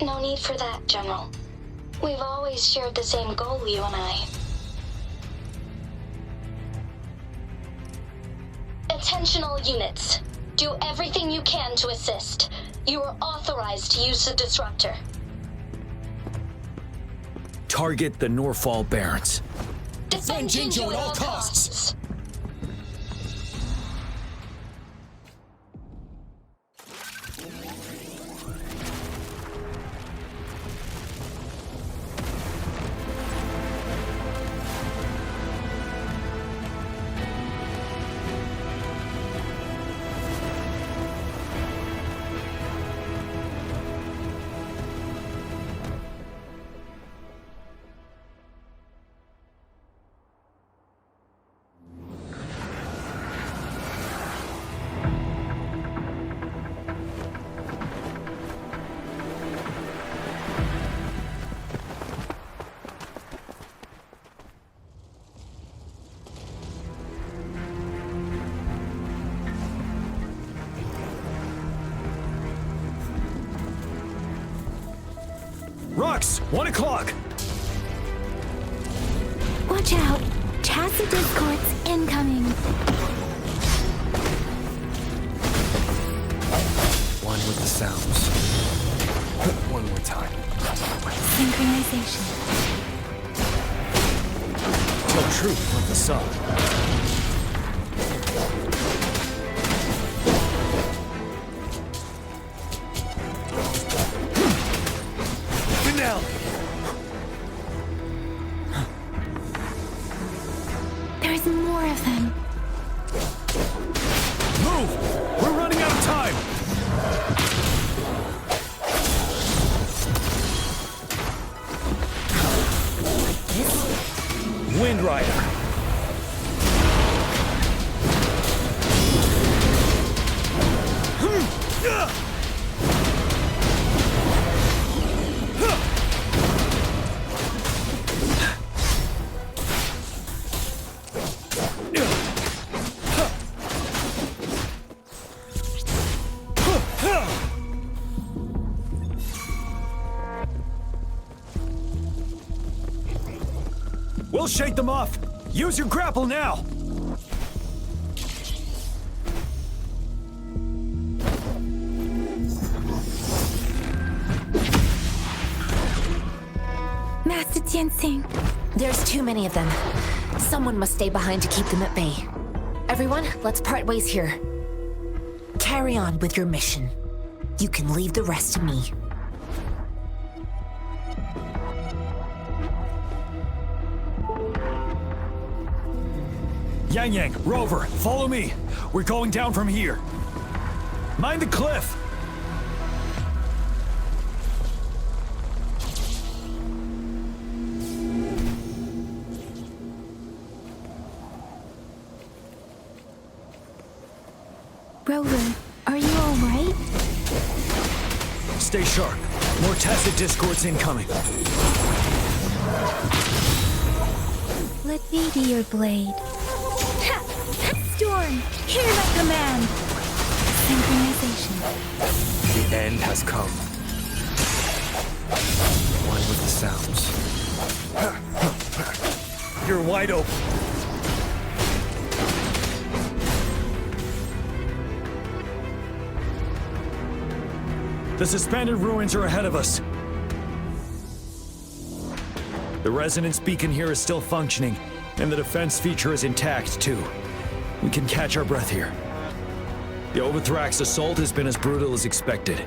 No need for that, General. We've always shared the same goal, you and I. Attention all units. Do everything you can to assist. You are authorized to use the disruptor. Target the Northall Barrens. Defend Jinzhou at all costs. Rux, 1 o'clock! Watch out! Tacit discords incoming. One with the sounds. One more time. Synchronization. Tilt truth of the sun. Finale! There's more of them. Move! We're running out of time! Wind Rider! We'll shake them off! Use your grapple now! Master Jinsing. There's too many of them. Someone must stay behind to keep them at bay. Everyone, let's part ways here. Carry on with your mission. You can leave the rest to me. Yang, Rover, follow me. We're going down from here. Mind the cliff. Rover, are you alright? Stay sharp. More tacit discords incoming. Let me be your blade. Storm, hear my command! Synchronization. The end has come. One with the sounds. You're wide open. The suspended ruins are ahead of us. The resonance beacon here is still functioning, and the defense feature is intact, too. We can catch our breath here. The Overthrax assault has been as brutal as expected.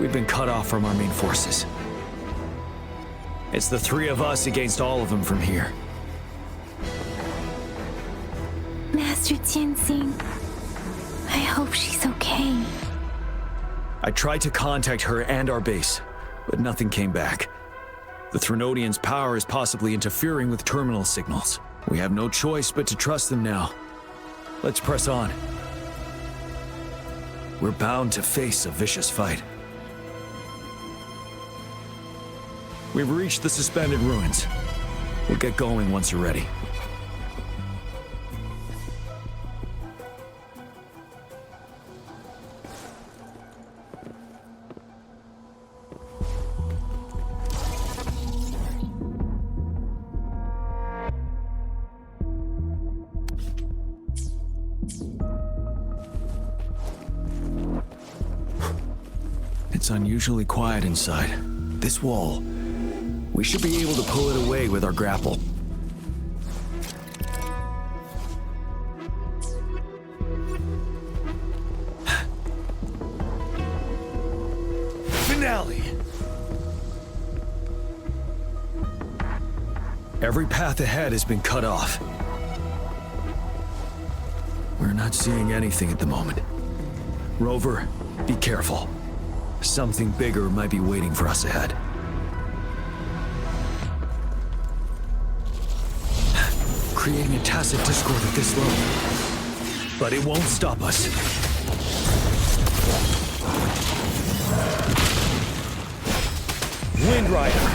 We've been cut off from our main forces. It's the three of us against all of them from here. Master Jinsing, I hope she's okay. I tried to contact her and our base, but nothing came back. The Threnodians' power is possibly interfering with terminal signals. We have no choice but to trust them now. Let's press on. We're bound to face a vicious fight. We've reached the suspended ruins. We'll get going once you're ready. It's unusually quiet inside. This wall. We should be able to pull it away with our grapple. Finale! Every path ahead has been cut off. We're not seeing anything at the moment. Rover, be careful. Something bigger might be waiting for us ahead. Creating a tacit discord at this low. But it won't stop us. Wind Rider!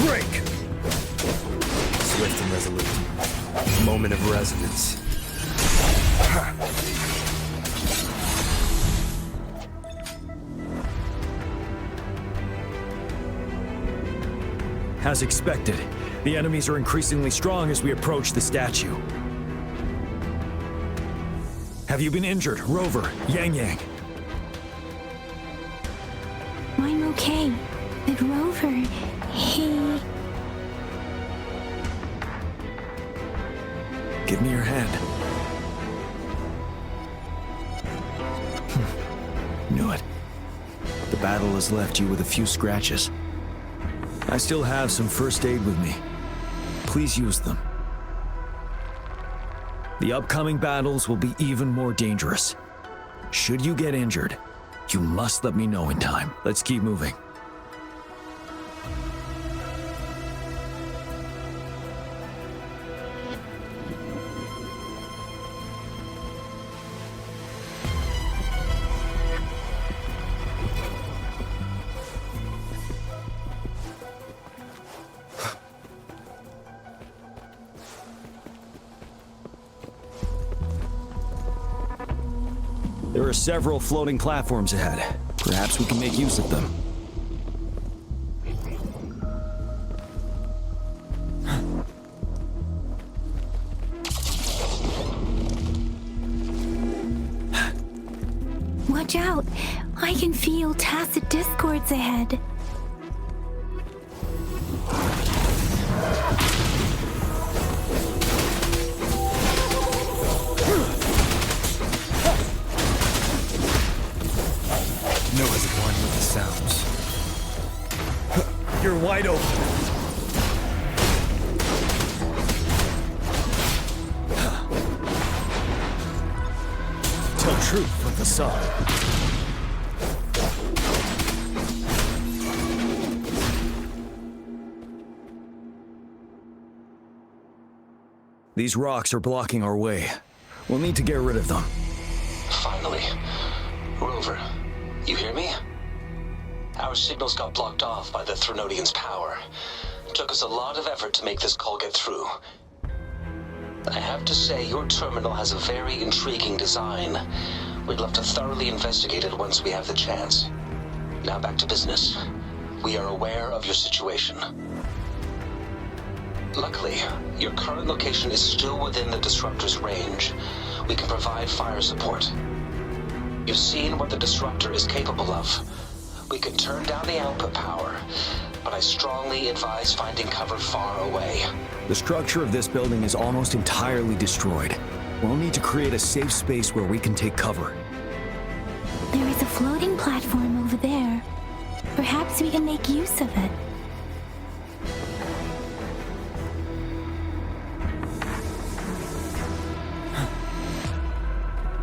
Break! Swift and resolute. Moment of resonance. As expected, the enemies are increasingly strong as we approach the statue. Have you been injured? Rover, Yang Yang. I'm okay. But Rover, he... Give me your hand. Knew it. The battle has left you with a few scratches. I still have some first aid with me. Please use them. The upcoming battles will be even more dangerous. Should you get injured, you must let me know in time. Let's keep moving. There are several floating platforms ahead. Perhaps we can make use of them. Watch out! I can feel tacit discords ahead. You're wide open. Tell truth with the sun. These rocks are blocking our way. We'll need to get rid of them. Finally. Rover, you hear me? Our signals got blocked off by the Threnodians' power. It took us a lot of effort to make this call get through. I have to say, your terminal has a very intriguing design. We'd love to thoroughly investigate it once we have the chance. Now back to business. We are aware of your situation. Luckily, your current location is still within the Disruptor's range. We can provide fire support. You've seen what the Disruptor is capable of. We can turn down the output power, but I strongly advise finding cover far away. The structure of this building is almost entirely destroyed. We'll need to create a safe space where we can take cover. There is a floating platform over there. Perhaps we can make use of it.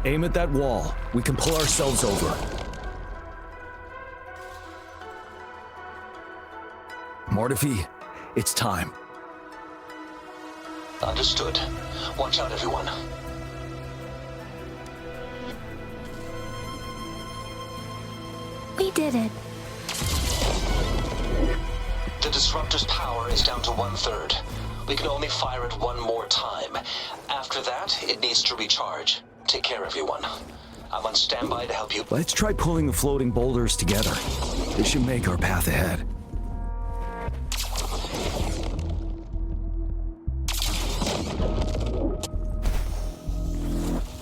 Aim at that wall. We can pull ourselves over. Mortifi, it's time. Understood. Watch out, everyone. We did it. The Disruptor's power is down to 1/3. We can only fire it one more time. After that, it needs to recharge. Take care, everyone. I'm on standby to help you. Let's try pulling the floating boulders together. This should make our path ahead.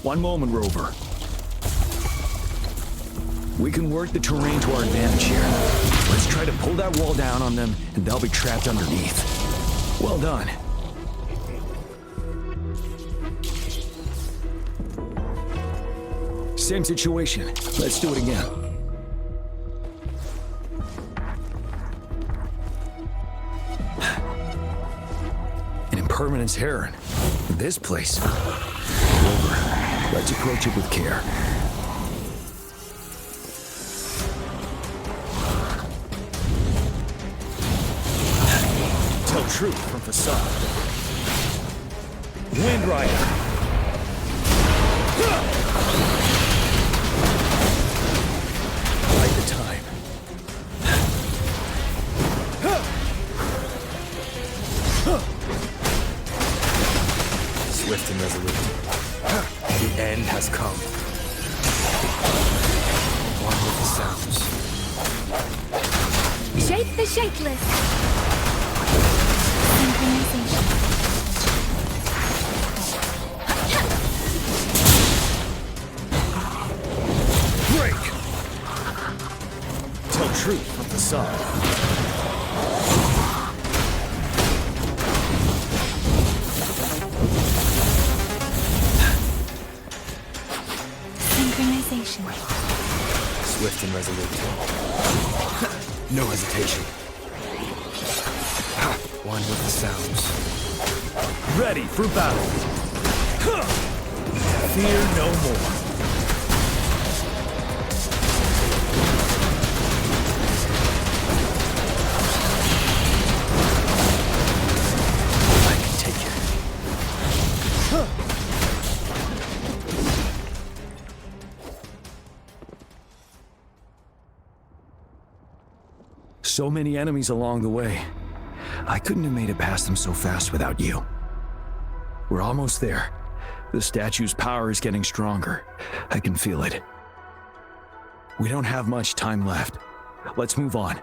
One moment, Rover. We can work the terrain to our advantage here. Let's try to pull that wall down on them, and they'll be trapped underneath. Well done. Same situation. Let's do it again. An impermanence heron. This place. Rover, let's approach it with care. Tell truth from facade. Wind Rider. Bide the time. Swift and resolute. The end has come. One with the sounds. Shape the shapeless. Synchronization. truth of the sun. Synchronization. Swift and resolute. No hesitation. One with the sounds. Ready for battle. Fear no more. I can take it. So many enemies along the way. I couldn't have made it past them so fast without you. We're almost there. The statue's power is getting stronger. I can feel it. We don't have much time left. Let's move on.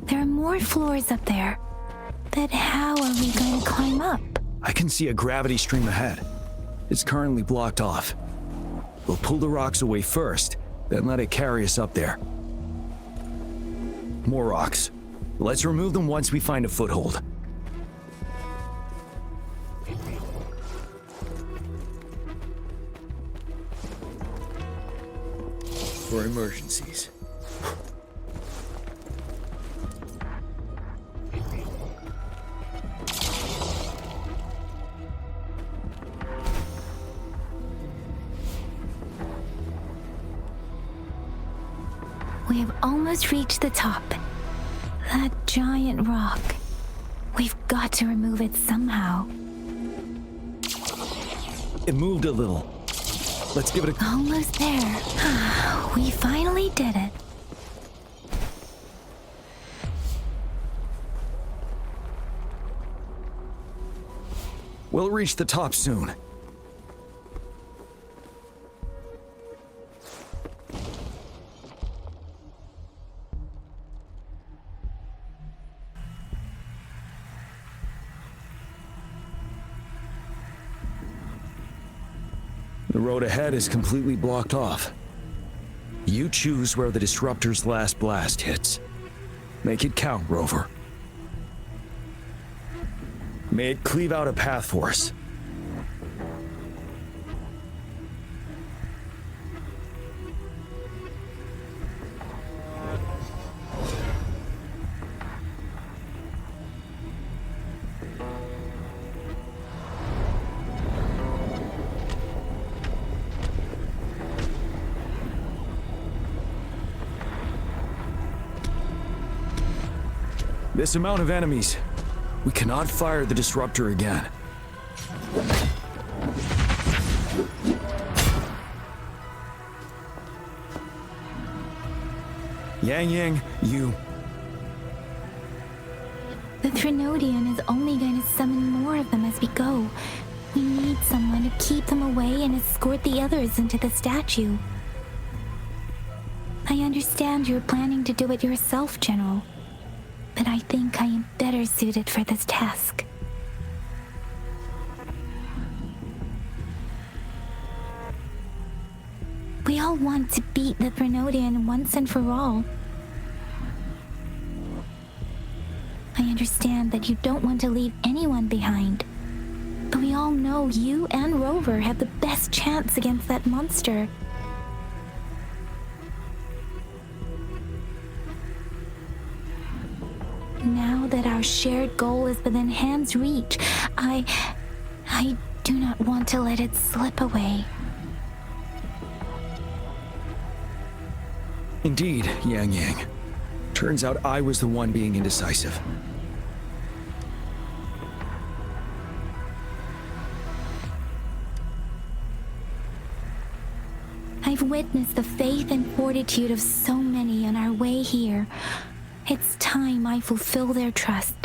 There are more floors up there. But how are we going to climb up? I can see a gravity stream ahead. It's currently blocked off. We'll pull the rocks away first, then let it carry us up there. More rocks. Let's remove them once we find a foothold. For emergencies. We have almost reached the top. That giant rock. We've got to remove it somehow. It moved a little. Let's give it a... Almost there. We finally did it. We'll reach the top soon. The road ahead is completely blocked off. You choose where the disruptor's last blast hits. Make it count, Rover. May it cleave out a path for us. This amount of enemies. We cannot fire the disruptor again. Yang, you... The Threnodian is only going to summon more of them as we go. We need someone to keep them away and escort the others into the statue. I understand you're planning to do it yourself, General. But I think I am better suited for this task. We all want to beat the Threnodian once and for all. I understand that you don't want to leave anyone behind. But we all know you and Rover have the best chance against that monster. Now that our shared goal is within hand's reach, I do not want to let it slip away. Indeed, Yang. Turns out I was the one being indecisive. I've witnessed the faith and fortitude of so many on our way here. It's time I fulfill their trust.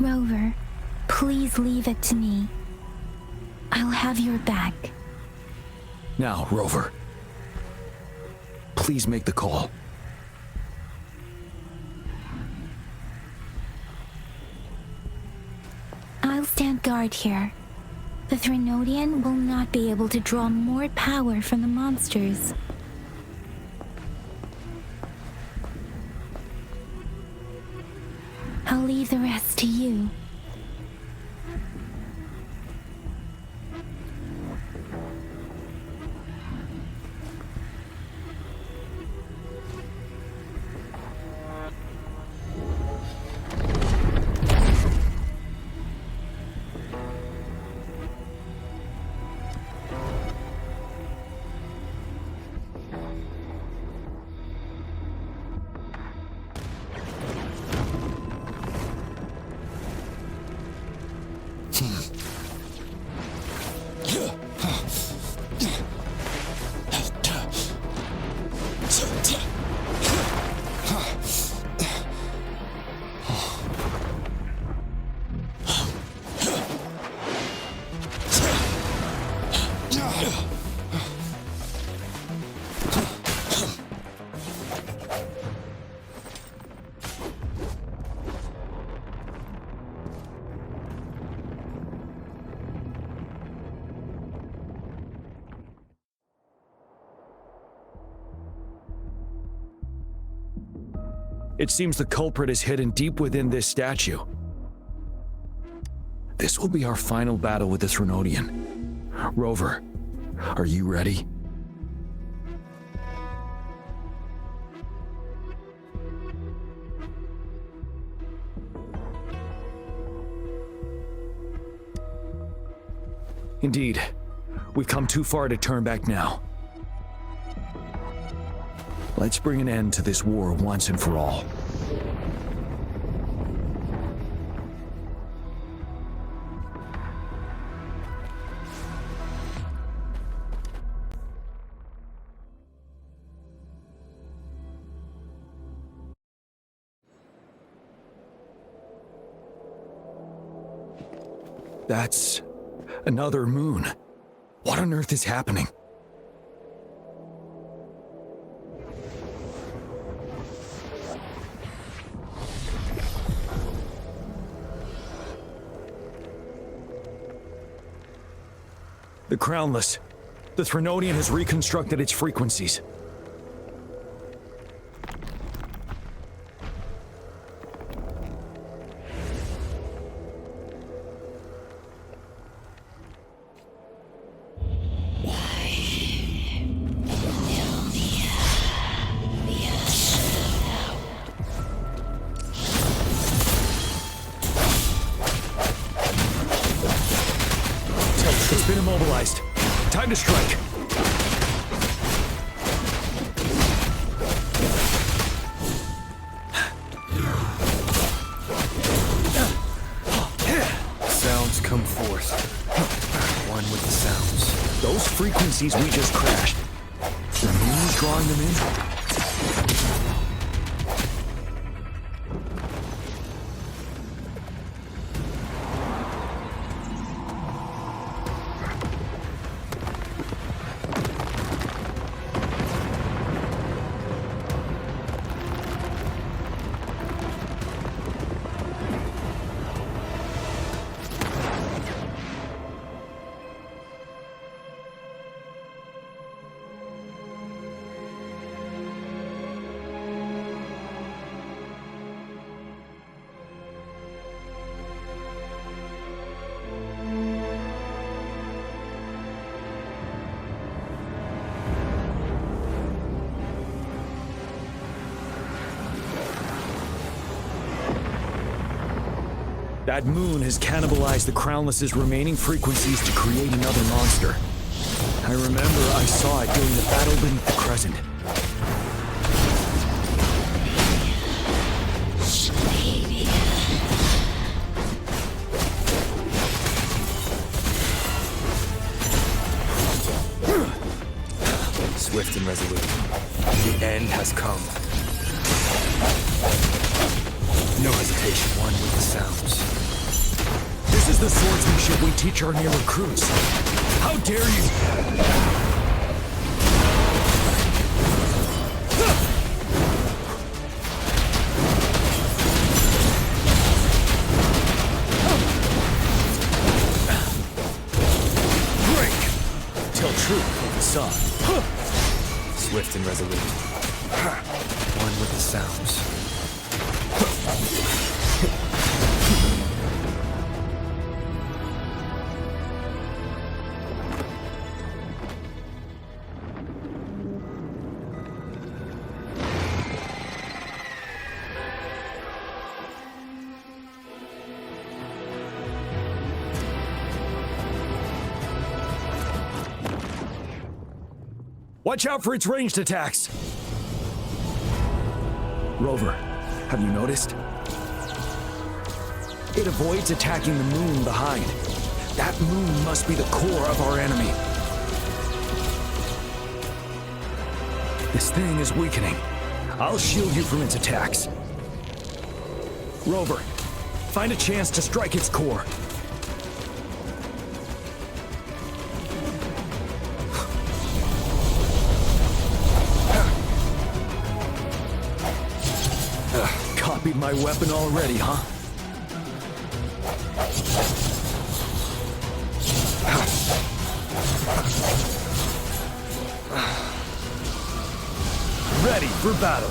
Rover, please leave it to me. I'll have your back. Now, Rover. Please make the call. I'll stand guard here. The Threnodian will not be able to draw more power from the monsters. I'll leave the rest to you. It seems the culprit is hidden deep within this statue. This will be our final battle with the Threnodian. Rover, are you ready? Indeed, we've come too far to turn back now. Let's bring an end to this war once and for all. That's another moon. What on earth is happening? The Crownless. The Threnodian has reconstructed its frequencies. It's been immobilized. Time to strike. Sounds come forth. One with the sounds. Those frequencies we just crashed. The moon's drawing them in. That moon has cannibalized the Crownless's remaining frequencies to create another monster. I remember I saw it during the battle beneath the Crescent. Swift and resolute. The end has come. No hesitation. One with the sounds. This is the swordsmanship we teach our new recruits. How dare you? Swift and resolute. One with the sounds. Watch out for its ranged attacks! Rover, have you noticed? It avoids attacking the moon behind. That moon must be the core of our enemy. This thing is weakening. I'll shield you from its attacks. Rover, find a chance to strike its core. Copied my weapon already, huh? Ready for battle.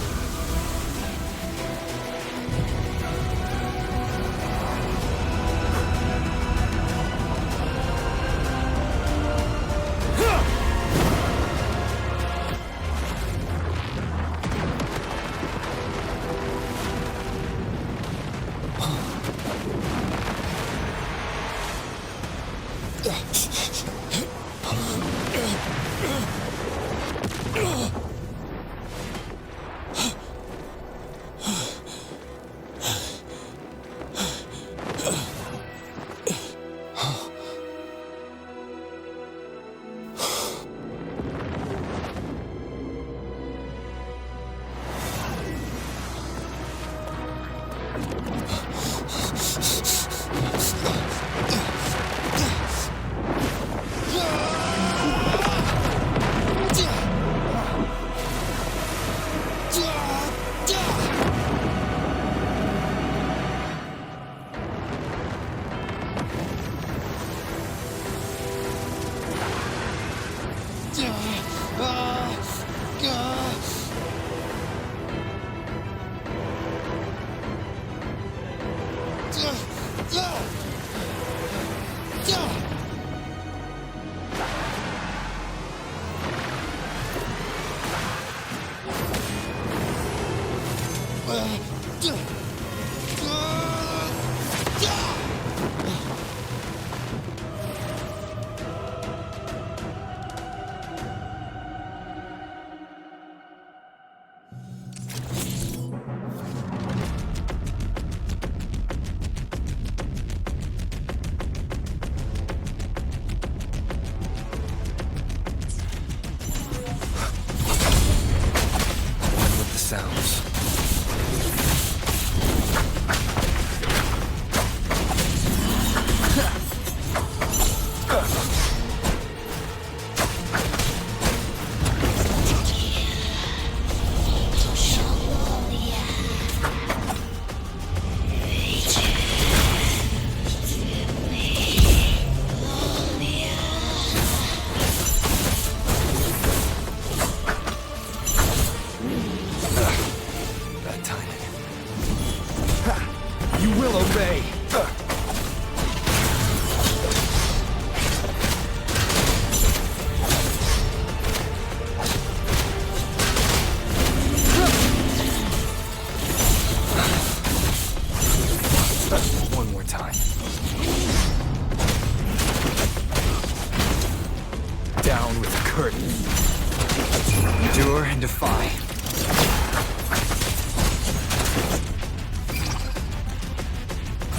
Endure and defy.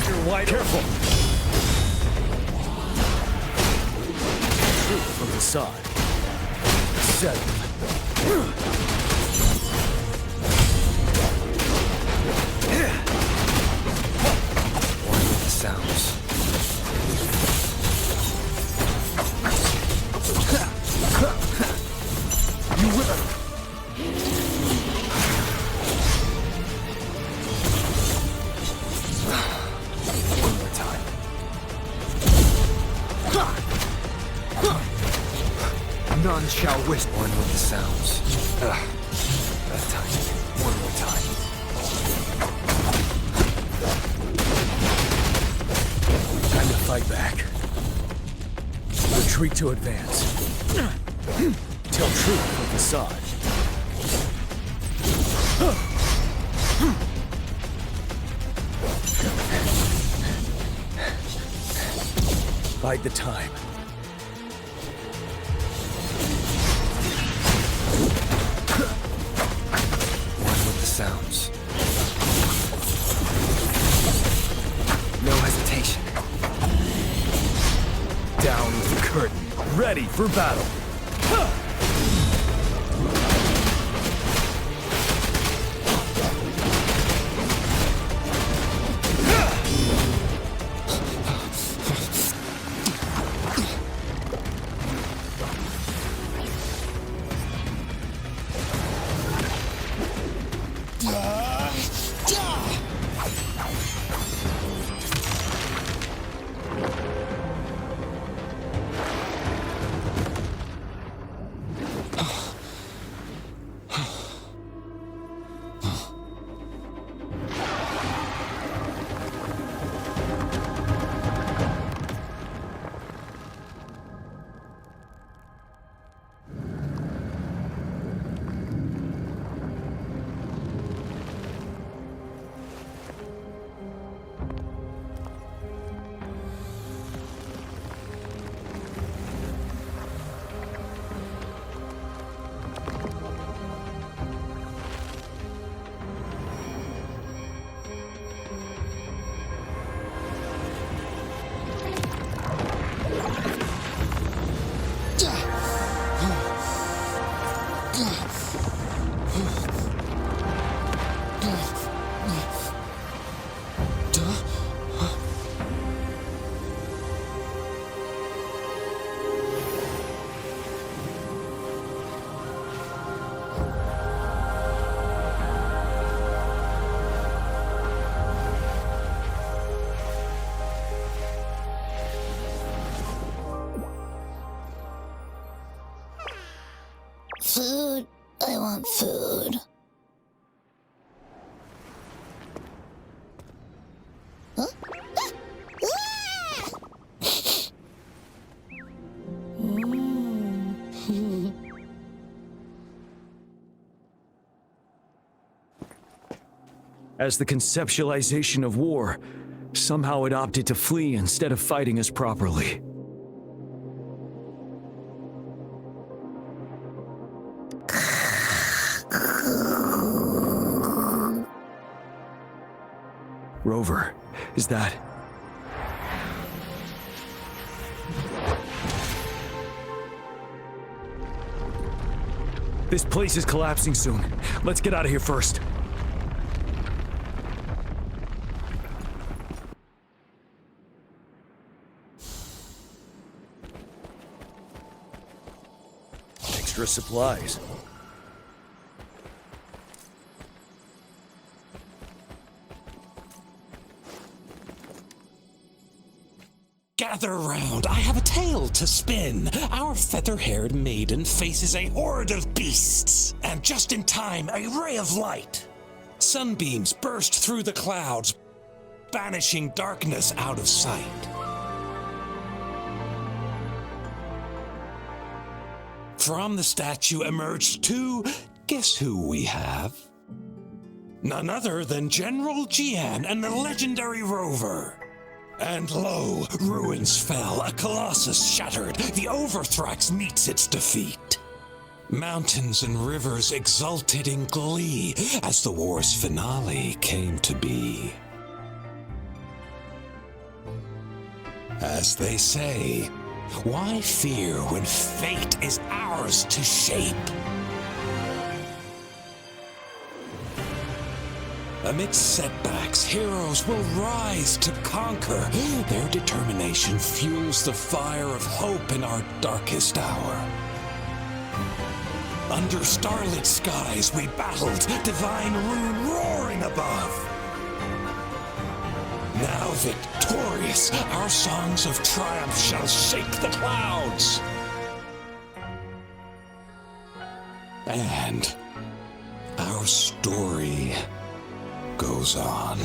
You're wide careful. Shoot from the side. 7. sounds. You will. One more time. None shall whisper. One with the sounds. That time. One more time. Time to fight back. Retreat to advance. Tell truth with facade. Bide the time. One with the sounds. No hesitation. Down with the curtain. Ready for battle. Food. I want food. Huh? As the conceptualization of war, somehow it opted to flee instead of fighting us properly. Rover, is that... This place is collapsing soon. Let's get out of here first. Extra supplies. Gather round, I have a tale to spin. Our feather-haired maiden faces a horde of beasts. And just in time, a ray of light. Sunbeams burst through the clouds, banishing darkness out of sight. From the statue emerged two, guess who we have? None other than General Jian and the legendary Rover. And lo, ruins fell, a colossus shattered, the Overthrax meets its defeat. Mountains and rivers exulted in glee as the war's finale came to be. As they say, why fear when fate is ours to shape? Amidst setbacks, heroes will rise to conquer. Their determination fuels the fire of hope in our darkest hour. Under starlit skies we battled, divine rune roaring above. Now victorious, our songs of triumph shall shake the clouds. And our story goes on.